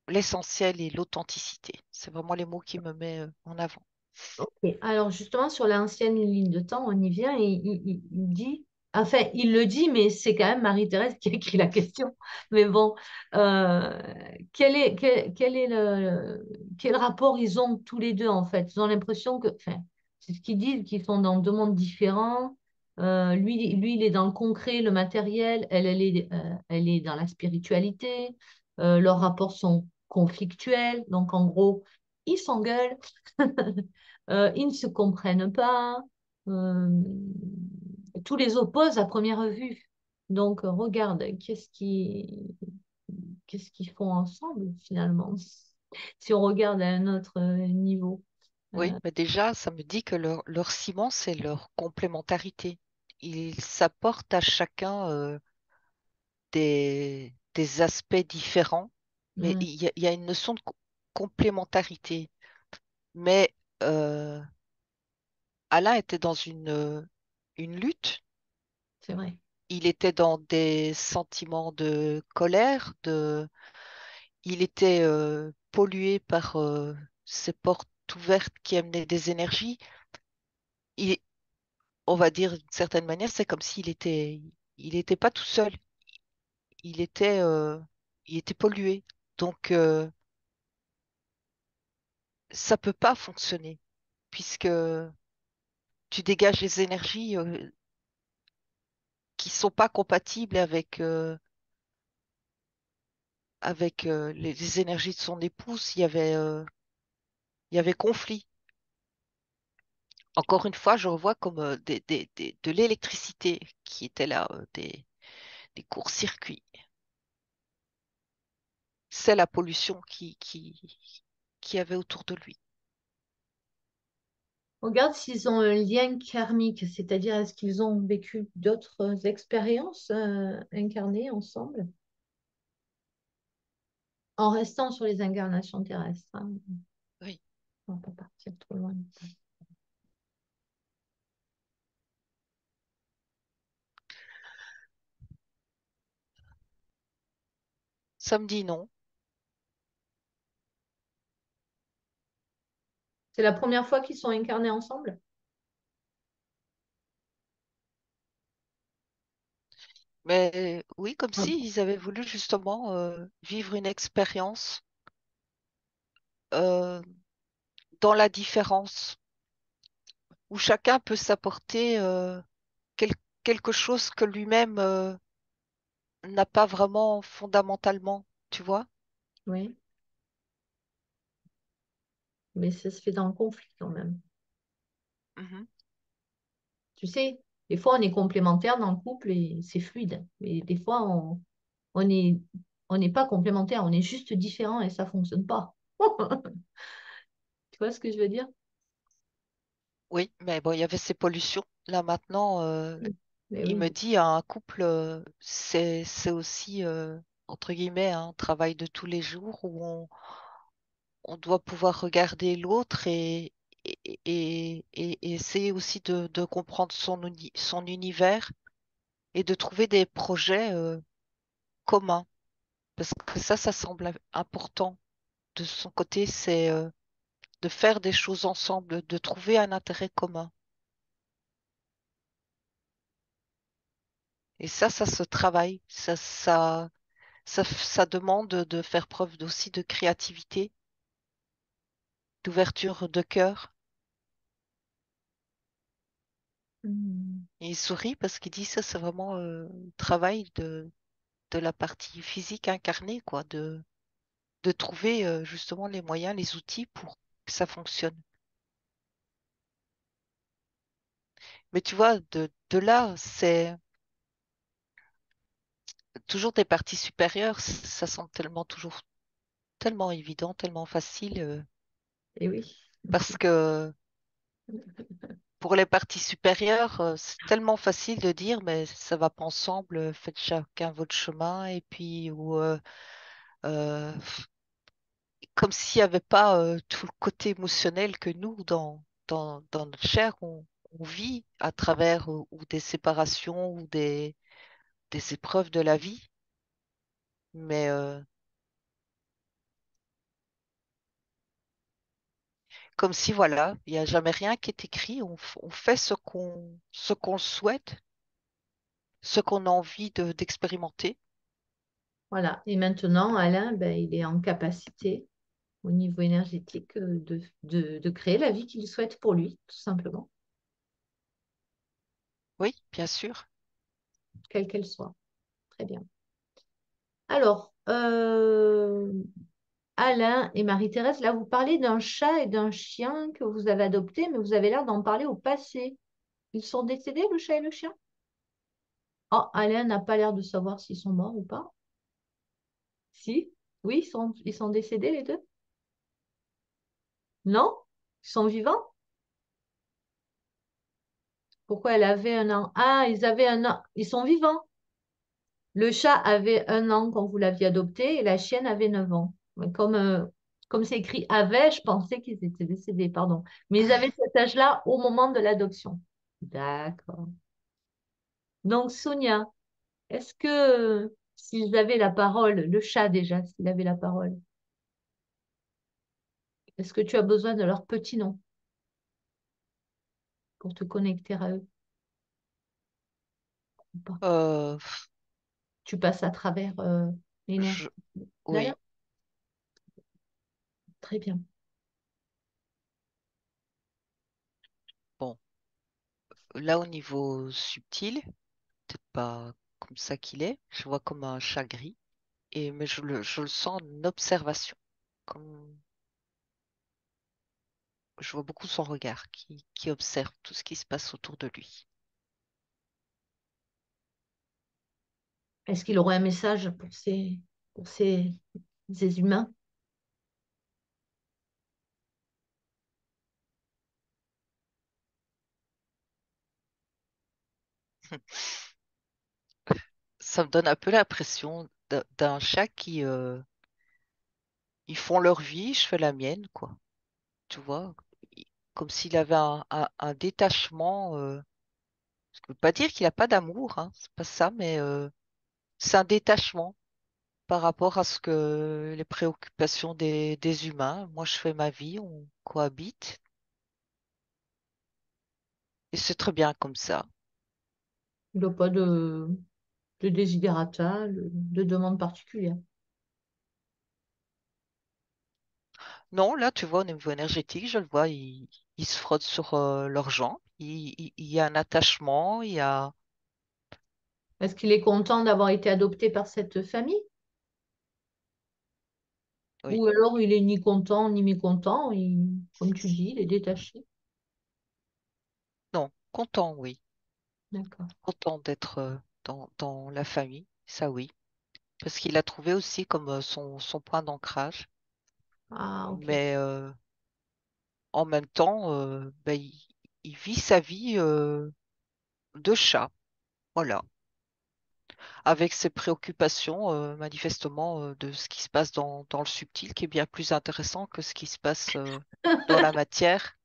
l'essentiel et l'authenticité. C'est vraiment les mots qui me mettent en avant. Ok. Alors justement, sur l'ancienne ligne de temps, on y vient et il dit, enfin, il le dit, mais c'est quand même Marie-Thérèse qui a écrit la question. Mais bon, euh, quel est quel rapport ils ont tous les deux en fait? Ils ont l'impression que, enfin, c'est ce qu'ils disent, qu'ils sont dans deux mondes différents. Lui, il est dans le concret, le matériel, elle est dans la spiritualité. Leurs rapports sont conflictuels, donc en gros, ils s'engueulent. Ils ne se comprennent pas. euh, Tous les opposent à première vue. Donc, regarde, qu'est-ce qu'ils font ensemble finalement, si on regarde à un autre niveau. Oui, Euh, mais déjà, ça me dit que leur ciment, c'est leur complémentarité. Ils s'apportent à chacun des aspects différents, mais ouais, il y a une notion de complémentarité. Mais Alain était dans une lutte. c'est vrai. Il était dans des sentiments de colère, il était pollué par ces portes ouvertes qui amenaient des énergies. Il, on va dire d'une certaine manière, c'est comme il était pas tout seul. Il était, euh, il était pollué. Donc, ça peut pas fonctionner puisque tu dégages des énergies qui sont pas compatibles avec les énergies de son épouse. Il y avait conflit. Encore une fois, je revois comme de l'électricité qui était là, des courts-circuits. C'est la pollution qui avait autour de lui. Regarde s'ils ont un lien karmique, c'est-à-dire est-ce qu'ils ont vécu d'autres expériences incarnées ensemble, en restant sur les incarnations terrestres, hein. Oui, On va pas partir trop loin. ça me dit non. C'est la première fois qu'ils sont incarnés ensemble? Mais oui, comme Ah, si ils avaient voulu justement vivre une expérience euh, dans la différence, où chacun peut s'apporter quel- quelque chose que lui-même n'a pas vraiment fondamentalement, tu vois? oui, mais ça se fait dans le conflit quand même. Mhm. Tu sais, des fois on est complémentaires dans le couple et c'est fluide. Mais des fois on est, on n'est pas complémentaires, on est juste différents et ça fonctionne pas. Tu vois ce que je veux dire? Oui, mais bon, il y avait ces pollutions. Là maintenant, Mais il me oui. dit un couple, c'est aussi entre guillemets un travail de tous les jours où on doit pouvoir regarder l'autre et essayer aussi de comprendre son univers et de trouver des projets communs. Parce que ça semble important de son côté, c'est de faire des choses ensemble, de trouver un intérêt commun. Et ça se travaille, ça demande de faire preuve aussi de créativité, d'ouverture de cœur. Hmm. Et il sourit parce qu'il dit ça, c'est vraiment travail de la partie physique incarnée, quoi, de trouver justement les moyens, les outils pour que ça fonctionne. Mais tu vois, de là, c'est toujours des parties supérieures, ça semble tellement toujours tellement évident, tellement facile, Et oui. parce que pour les parties supérieures, c'est tellement facile de dire, mais ça va pas ensemble, faites chacun votre chemin, et puis, euh, comme s'il n'y avait pas tout le côté émotionnel que nous, dans notre chair, on vit à travers ou des séparations ou des épreuves de la vie. Mais comme si, voilà, il n'y a jamais rien qui est écrit. On fait ce qu'on souhaite, ce qu'on a envie d'expérimenter. Voilà. Et maintenant, Alain, ben, il est en capacité, au niveau énergétique, de créer la vie qu'il souhaite pour lui, tout simplement, Oui, bien sûr. quelle qu'elle soit. Très bien. Alors, Alain et Marie-Thérèse, là, vous parlez d'un chat et d'un chien que vous avez adoptés, mais vous avez l'air d'en parler au passé. Ils sont décédés, le chat et le chien? Oh, Alain n'a pas l'air de savoir s'ils sont morts ou pas. Si? Oui, ils sont décédés, les deux? Non? Ils sont vivants? Pourquoi elle avait un an? Ah, ils avaient un an. Ils sont vivants. Le chat avait un an quand vous l'aviez adopté et la chienne avait 9 ans. Mais comme c'est écrit avait, je pensais qu'ils étaient décédés, pardon. Mais ils avaient cet âge-là au moment de l'adoption. D'accord. Donc, Sonia, est-ce que s'ils avaient la parole, le chat déjà, s'il avait la parole, est-ce que tu as besoin de leur petit nom pour te connecter à eux ou pas? Euh, Tu passes à travers l'énergie je- d'Alain? oui, Très bien. bon, là au niveau subtil, peut-être pas comme ça qu'il est, je vois comme un chat gris, mais je le sens en observation, comme je vois beaucoup son regard qui observe tout ce qui se passe autour de lui. Est-ce qu'il aurait un message pour ces humains? Ça me donne un peu l'impression d'un chat ils font leur vie, je fais la mienne, quoi. Tu vois, comme s'il avait un détachement. Je ne veux pas dire qu'il n'a pas d'amour, hein, c'est pas ça, mais c'est un détachement par rapport à ce que les préoccupations des humains. Moi, je fais ma vie, on cohabite, et c'est très bien comme ça. Il n'a pas de desiderata, de demande particulière. Non, là, tu vois, au niveau énergétique, je le vois, ils se frottent sur leurs jambes. Il y a un attachement, il y a... Est-ce qu'il est content d'avoir été adopté par cette famille? Oui, Ou alors il est ni content ni mécontent, comme tu dis, il est détaché. non, content, oui. D'accord. Content d'être dans la famille, ça oui. Parce qu'il a trouvé aussi comme son point d'ancrage. Ah, ok. Mais en même temps, ben, il vit sa vie de chat, voilà, avec ses préoccupations manifestement de ce qui se passe dans le subtil, qui est bien plus intéressant que ce qui se passe dans la matière.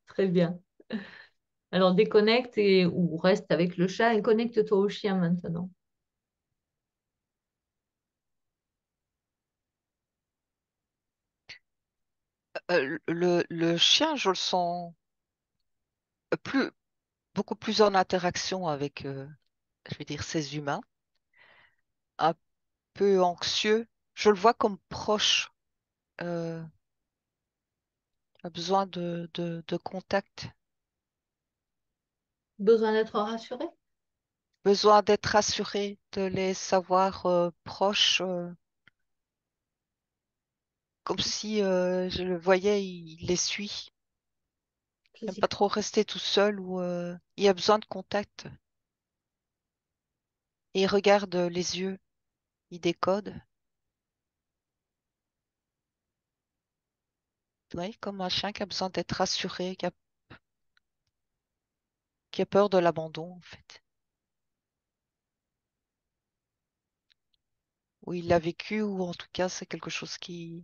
Très bien. Alors déconnecte ou reste avec le chat et connecte-toi au chien maintenant. Le chien, je le sens plus, beaucoup plus en interaction avec, je vais dire, ces humains, un peu anxieux. Je le vois comme proche, a besoin de contact, Besoin d'être rassuré? besoin d'être rassuré, de les savoir proches, comme si je le voyais, il les suit. Il n'aime pas trop Physiquement. rester tout seul ou il a besoin de contact. Et il regarde les yeux, il décode. Oui, comme un chien qui a besoin d'être rassuré, qui a peur de l'abandon, en fait. Ou il l'a vécu, ou en tout cas, c'est quelque chose qu'il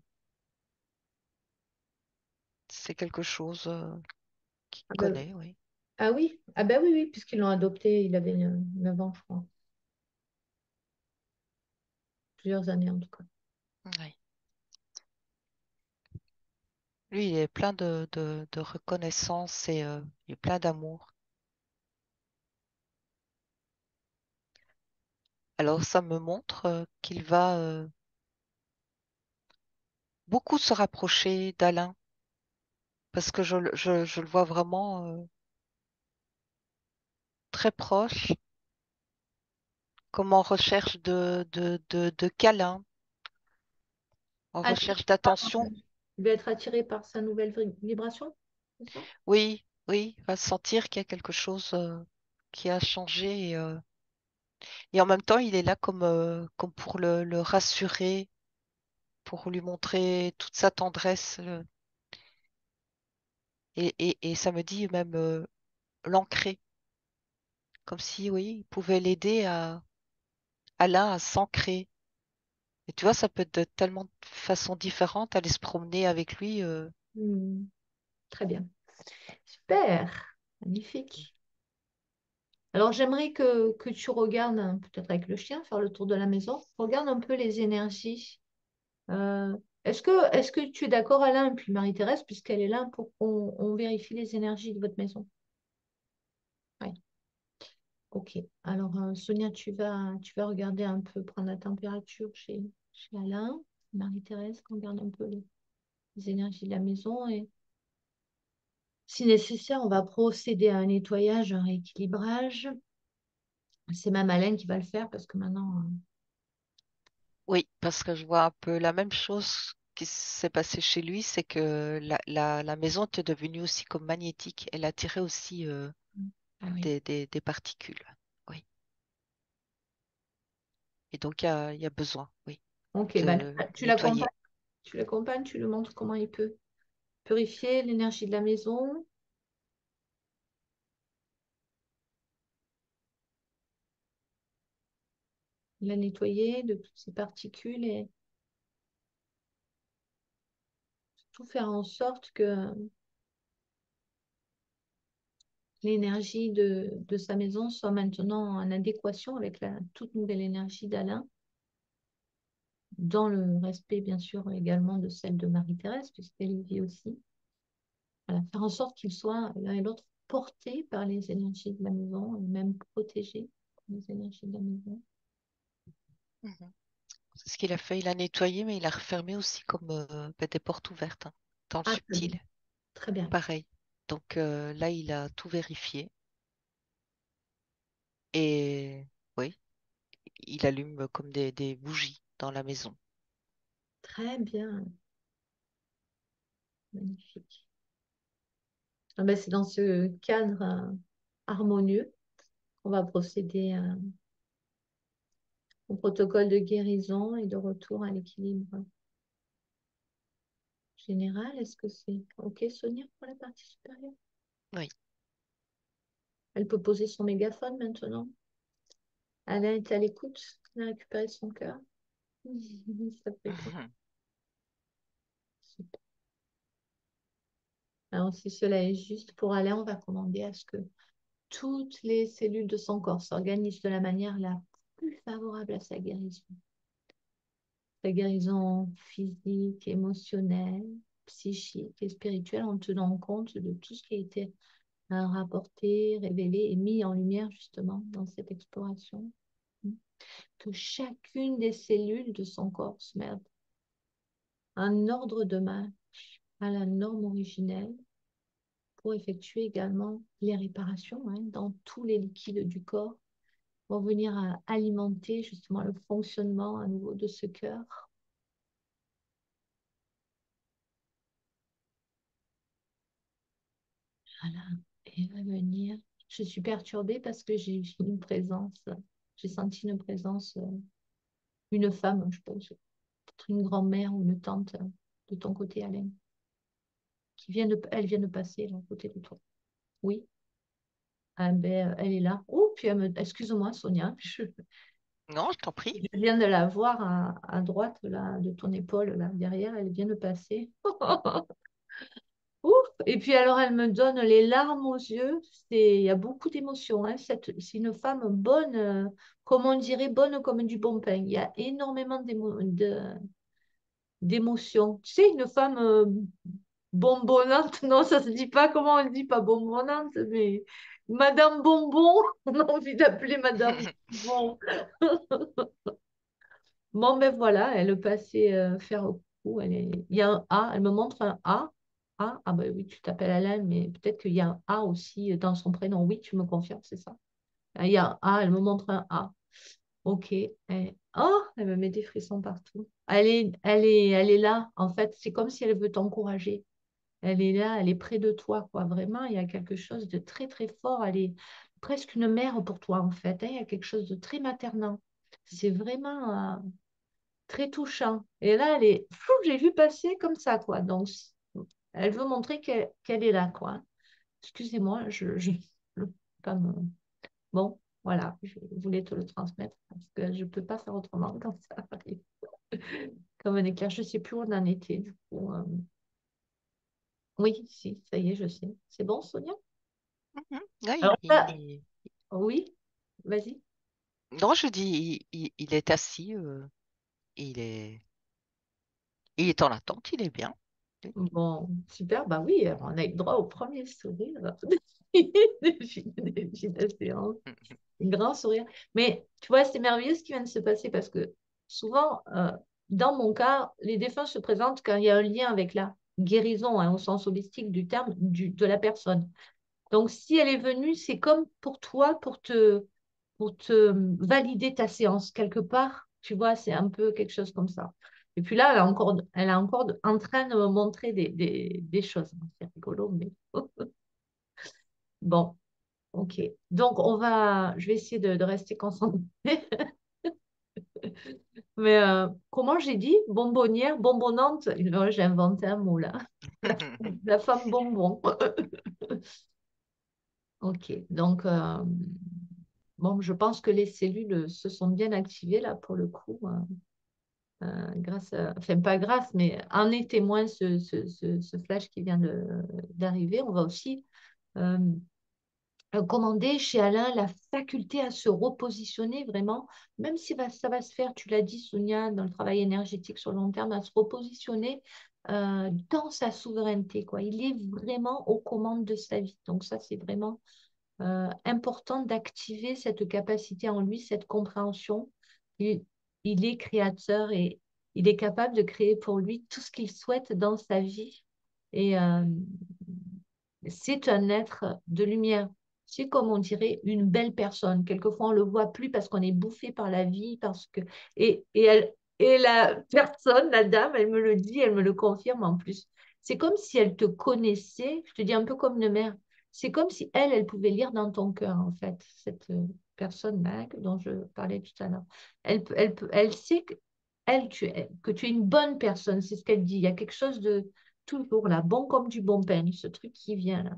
Ah ben, connaît, oui. Ah oui, ah ben oui, oui, puisqu'ils l'ont adopté, il avait 9 ans, je crois. Plusieurs années en tout cas. Oui. Lui, il est plein de reconnaissance et il est plein d'amour. Alors, ça me montre qu'il va beaucoup se rapprocher d'Alain parce que je le vois vraiment très proche, comme en recherche de câlin, en Ah, recherche d'attention. il va être attiré par sa nouvelle vibration, c'est ça? Oui, oui, il va sentir qu'il y a quelque chose qui a changé et en même temps, il est là comme pour le rassurer, pour lui montrer toute sa tendresse et ça me dit même l'ancrer, comme si, oui, il pouvait l'aider à Alain à s'ancrer. Et tu vois, ça peut être de tellement de façons différentes, aller se promener avec lui. Hmm, très bien. Super, magnifique. Alors j'aimerais que tu regardes, peut-être avec le chien, faire le tour de la maison. Regarde un peu les énergies. Euh, est-ce que tu es d'accord, Alain, et puis Marie-Thérèse, puisqu'elle est là pour qu'on on vérifie les énergies de votre maison? Oui. Ok. Alors, Sonia, tu vas regarder un peu, prendre la température chez Alain. Marie-Thérèse, qu'on regarde un peu les énergies de la maison. Et si nécessaire, on va procéder à un nettoyage, un rééquilibrage. C'est même Alain qui va le faire parce que maintenant, Oui, parce que je vois un peu la même chose qui s'est passé chez lui, c'est que la maison était devenue aussi comme magnétique. Elle attirait aussi ah oui. des particules. Oui. Et donc, il y a besoin, oui, Ok, bah, de nettoyer. tu l'accompagnes, tu lui montres comment il peut purifier l'énergie de la maison. La nettoyer de toutes ces particules et tout faire en sorte que l'énergie de sa maison soit maintenant en adéquation avec la toute nouvelle énergie d'Alain, dans le respect bien sûr également de celle de Marie-Thérèse, puisqu'elle y vit aussi. Voilà, faire en sorte qu'ils soient l'un et l'autre portés par les énergies de la maison et même protégés par les énergies de la maison. Mhm. C'est ce qu'il a fait. Il a nettoyé, mais il a refermé aussi comme des portes ouvertes, hein, dans le Ah, très bien. subtil. Très bien. Pareil. Donc là, il a tout vérifié. Et oui, il allume comme des bougies dans la maison. Très bien. Magnifique. Ah ben, c'est dans ce cadre harmonieux qu'on va procéder au protocole de guérison et de retour à l'équilibre général. Est-ce que c'est OK, Sonia, pour la partie supérieure? Oui. Elle peut poser son mégaphone maintenant. Alain est à l'écoute. Elle a récupéré son cœur. Ça fait plaisir. Mhm. Super. Alors, si cela est juste pour Alain, on va commander à ce que toutes les cellules de son corps s'organisent de la manière la plus favorable à sa guérison physique, émotionnelle, psychique et spirituelle, en tenant compte de tout ce qui a été rapporté, révélé et mis en lumière justement dans cette exploration. Que chacune des cellules de son corps se mette en ordre de marche à la norme originelle pour effectuer également les réparations dans tous les liquides du corps pour venir alimenter justement le fonctionnement à nouveau de ce cœur. Voilà. Et va venir. Je suis perturbée parce que j'ai vu une présence, j'ai senti une présence, une femme, je pense, peut-être une grand-mère ou une tante de ton côté, Alain, elle vient de passer là, à côté de toi. Oui, ah, ben, elle est là. Oh, puis excuse-moi, Sonia, Non, je t'en prie. je viens de la voir à droite là, de ton épaule, là, derrière, elle vient de passer. Ouh, Et puis alors, elle me donne les larmes aux yeux. Il y a beaucoup d'émotions, hein. C'est une femme bonne, comme on dirait, bonne comme du bon pain. Il y a énormément d'émotions. Tu sais, une femme bonbonnante, non, ça se dit pas, comment on le dit, pas bonbonnante, mais Madame Bonbon, on a envie d'appeler Madame Bonbon. Bon, ben voilà, elle passait faire au cou. Il y a un A, elle me montre un A. A, ah ben oui, tu t'appelles Alain, mais peut-être qu'il y a un A aussi dans son prénom. Oui, tu me confirmes, c'est ça. Ah, il y a un A, elle me montre un A. Ok. Oh, elle me met des frissons partout. Elle est là. En fait, c'est comme si elle veut t'encourager. Elle est là, elle est près de toi, quoi. Vraiment, il y a quelque chose de très, très fort. Elle est presque une mère pour toi, en fait, hein. Il y a quelque chose de très maternant. C'est vraiment très touchant. Et là, fou, j'ai vu passer comme ça, quoi. Donc, elle veut montrer qu'elle est là, quoi. Excusez-moi, pas me- Bon, voilà, je voulais te le transmettre parce que je ne peux pas faire autrement quand ça arrive. Comme un éclair, je ne sais plus où on en était, du coup. Oui, si, ça y est, je sais. C'est bon, Sonia? Mhm. Là, Alors là, oui, vas-y. non, je dis, il est assis, il est en attente, il est bien. Oui. Bon, super, bah oui, on a eu droit au premier sourire de la séance. Un grand sourire. Mais tu vois, c'est merveilleux ce qui vient de se passer parce que souvent, dans mon cas, les défunts se présentent quand il y a un lien avec la guérison, hein, au sens holistique du terme, de la personne. Donc, si elle est venue, c'est comme pour toi, pour te valider ta séance quelque part. Tu vois, c'est un peu quelque chose comme ça. Et puis là, elle est encore en train de me montrer des choses. C'est rigolo, mais bon, ok. Donc, je vais essayer de rester concentrée. Mais comment j'ai dit? Bonbonnière, bonbonnante. J'ai inventé un mot là. La, la femme bonbon. Ok. Donc, bon, je pense que les cellules se sont bien activées là pour le coup. Enfin, pas grâce, mais en est témoin ce flash qui vient d'arriver. On va aussi euh, commander chez Alain la faculté à se repositionner vraiment, même si ça va se faire, tu l'as dit, Sonia, dans le travail énergétique sur le long terme, à se repositionner dans sa souveraineté, quoi. Il est vraiment aux commandes de sa vie. Donc ça, c'est vraiment important d'activer cette capacité en lui, cette compréhension. Il, il est créateur et il est capable de créer pour lui tout ce qu'il souhaite dans sa vie. Et c'est un être de lumière. C'est comme on dirait une belle personne. Quelquefois, on ne le voit plus parce qu'on est bouffé par la vie, parce que... Et la personne, la dame, elle me le dit, elle me le confirme en plus. C'est comme si elle te connaissait, je te dis un peu comme une mère. C'est comme si elle pouvait lire dans ton cœur, en fait, cette personne-là dont je parlais tout à l'heure. Elle sait que tu es une bonne personne, c'est ce qu'elle dit. Il y a quelque chose de toujours là, bon comme du bon pain, ce truc qui vient là.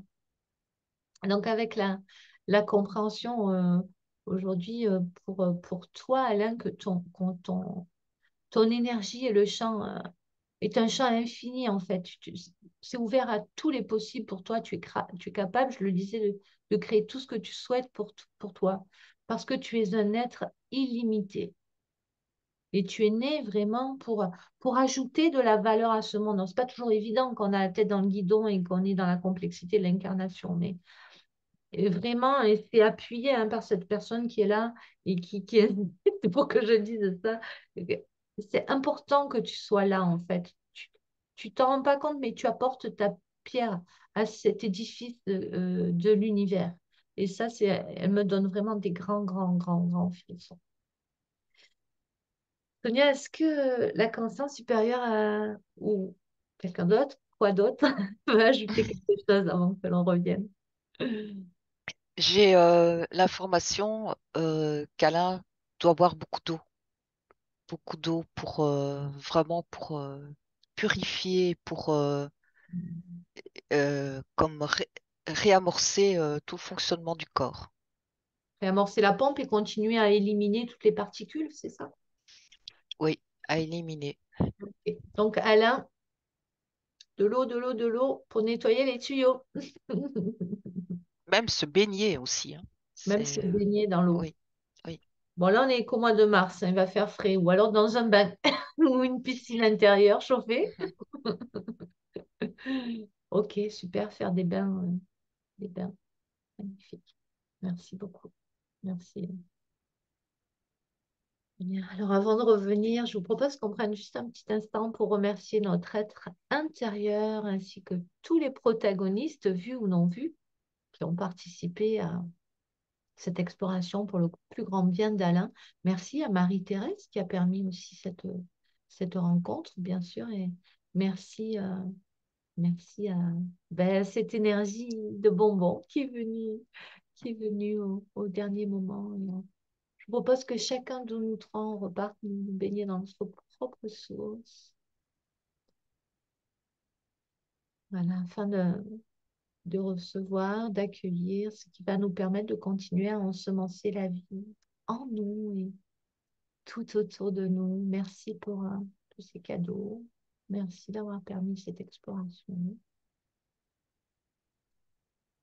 Donc, avec la compréhension aujourd'hui pour toi, Alain, que ton énergie et le champ est un champ infini, en fait. C'est ouvert à tous les possibles pour toi. Tu es capable, je le disais, de créer tout ce que tu souhaites pour toi, parce que tu es un être illimité. Et tu es né vraiment pour ajouter de la valeur à ce monde. Ce n'est pas toujours évident quand on a la tête dans le guidon et qu'on est dans la complexité de l'incarnation, mais et vraiment, et c'est appuyé hein, par cette personne qui est là et qui est... C'est pour que je dise ça. C'est important que tu sois là, en fait. Tu t'en rends pas compte, mais tu apportes ta pierre à cet édifice de l'univers. Et ça, elle me donne vraiment des grands, grands, grands, grands frissons. Sonia, est-ce que la conscience supérieure ou quelqu'un d'autre, quoi d'autre, peut ajouter quelque chose avant que l'on revienne? J'ai l'information qu'Alain doit boire beaucoup d'eau pour vraiment pour purifier, pour comme réamorcer tout le fonctionnement du corps. Et amorcer la pompe et continuer à éliminer toutes les particules, c'est ça? Oui, à éliminer. Ok. Donc, Alain, de l'eau, de l'eau, de l'eau pour nettoyer les tuyaux. Même se baigner aussi, hein. Même se C'est... baigner dans l'eau. Oui, oui. Bon, là, on est qu'au mois de mars, hein, il va faire frais. Ou alors dans un bain ou une piscine intérieure chauffée. Mhm. Ok, super, faire des bains. Magnifique. Merci beaucoup. Merci. Bien. Alors, avant de revenir, je vous propose qu'on prenne juste un petit instant pour remercier notre être intérieur ainsi que tous les protagonistes, vus ou non vus, qui ont participé à cette exploration pour le plus grand bien d'Alain. Merci à Marie-Thérèse qui a permis aussi cette rencontre, bien sûr, et merci, merci à cette énergie de bonbon qui est venue au dernier moment. Je vous propose que chacun de nous trois, on reparte nous baigner dans notre propre source. Voilà, afin de recevoir, d'accueillir, ce qui va nous permettre de continuer à ensemencer la vie en nous et tout autour de nous. Merci pour tous ces cadeaux. Merci d'avoir permis cette exploration.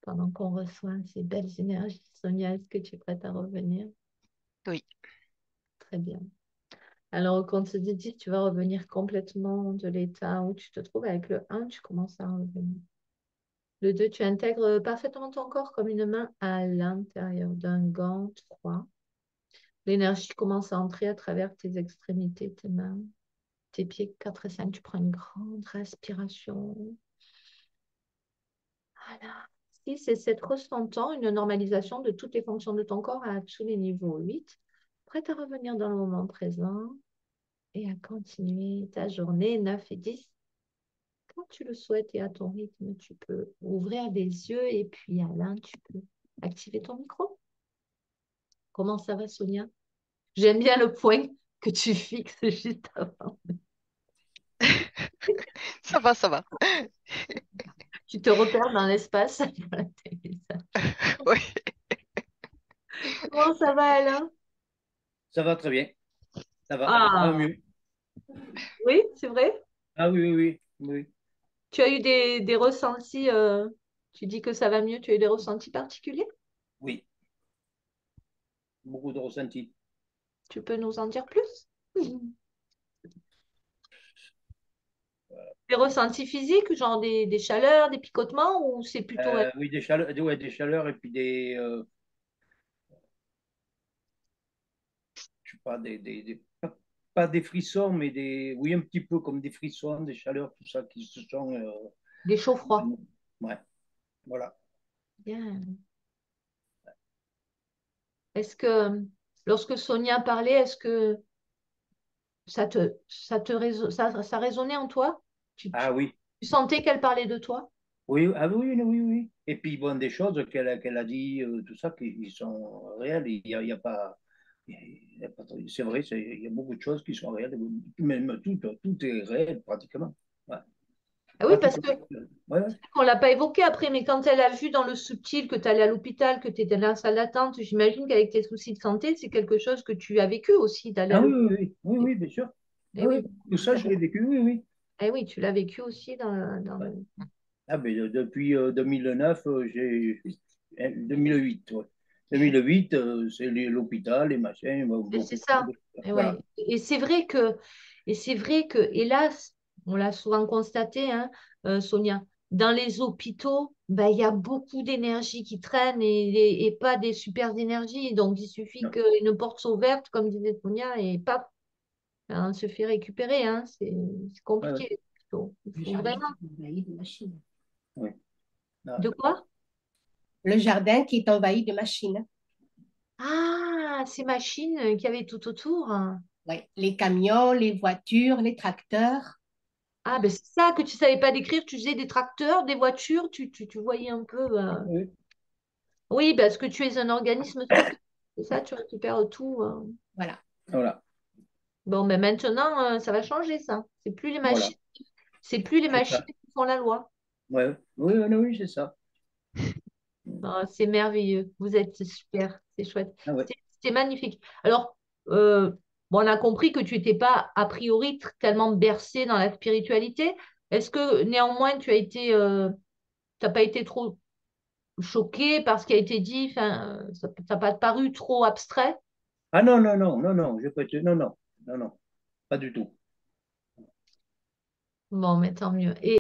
Pendant qu'on reçoit ces belles énergies, Sonia, est-ce que tu es prête à revenir? Oui. Très bien. Alors, au compte de 10, tu vas revenir complètement de l'état où tu te trouves. Avec le 1, tu commences à revenir. Le 2, tu intègres parfaitement ton corps comme une main à l'intérieur d'un gant. 3. L'énergie commence à entrer à travers tes extrémités, tes mains, tes pieds. 4 et 5, tu prends une grande respiration. Voilà. 6 et 7, ressentant une normalisation de toutes les fonctions de ton corps à tous les niveaux. 8, prête à revenir dans le moment présent et à continuer ta journée. 9 et 10, quand tu le souhaites et à ton rythme, tu peux ouvrir les yeux et puis Alain, tu peux activer ton micro. Comment ça va, Sonia? J'aime bien le point que tu fixes juste avant. Ça va, ça va. Tu te repères dans l'espace. Oui. Comment ça va, Alain? Ça va très bien. Ça va Ah, mieux. oui, c'est vrai? Ah oui, oui, oui, oui. Tu as eu des ressentis, tu dis que ça va mieux, tu as eu des ressentis particuliers? Oui, beaucoup de ressentis. Tu peux nous en dire plus? Des ressentis physiques, genre des chaleurs, des picotements, ou c'est plutôt... Oui, des chaleurs, ouais, des chaleurs et puis je sais pas, pas des frissons, mais oui, un petit peu comme des frissons, des chaleurs, tout ça qui se sont. Des chauds-froids. Ouais, voilà. Bien. Est-ce que, lorsque Sonia parlait, est-ce que ça résonnait en toi? Ah oui, Tu sentais qu'elle parlait de toi? oui, ah oui, oui, oui, oui. Et puis, bon, des choses qu'elle a dit, tout ça, qui sont réelles. Il y a pas. C'est vrai, il y a beaucoup de choses qui sont réelles. Même tout est réel, pratiquement. Ouais, Ah oui, parce que pratiquement. Ouais, ouais. on ne l'a pas évoqué après, mais quand elle a vu dans le subtil que tu allais à l'hôpital, que tu étais dans la salle d'attente, j'imagine qu'avec tes soucis de santé, c'est quelque chose que tu as vécu aussi, d'aller à Ah oui, l'hôpital. oui, oui, oui, oui, bien sûr. Eh Oui, oui, oui. Tout ça, je l'ai vécu, oui, oui. eh oui, tu l'as vécu aussi dans Ouais. le... Ah, mais depuis 2009, 2008, ouais. 2008, c'est l'hôpital, les machins, Et c'est beaucoup, ça. beaucoup. Et Voilà. ouais. Et c'est vrai que, hélas, on l'a souvent constaté, hein, Sonia, dans les hôpitaux, ben, il y a beaucoup d'énergie qui traîne et pas des super énergies. Donc, il suffit Non. qu'une porte s'ouverte, comme disait Sonia, et paf, ben, on se fait récupérer. Hein. C'est Ouais, ouais. compliqué. Il Le faut jardin vraiment. qui est envahi de machines. Ouais. Ah, De quoi? Le jardin qui est envahi de machines. Ah, ces machines qu'il y avait tout autour. Ouais. Les camions, les voitures, les tracteurs. Ah, ben c'est ça que tu savais pas décrire. Tu faisais des tracteurs, des voitures, tu voyais un peu. oui, Oui, parce que tu es un organisme social. C'est ça, tu récupères tout. Voilà. voilà, Bon, mais maintenant, ça va changer, ça. voilà, C'est plus les c'est machines ça. qui font la loi. Ouais, oui, oui, oui, c'est ça. Ah, c'est merveilleux. Vous êtes super. C'est chouette. Ah ouais. C'est magnifique. Alors, bon, on a compris que tu n'étais pas, a priori, tellement bercé dans la spiritualité. Est-ce que néanmoins t'as pas été trop choqué par ce qui a été dit? Enfin, ça t'a pas paru trop abstrait? Ah non, non, non, non, non, je peux te... Non, non, non, non, pas du tout. Bon, mais tant mieux.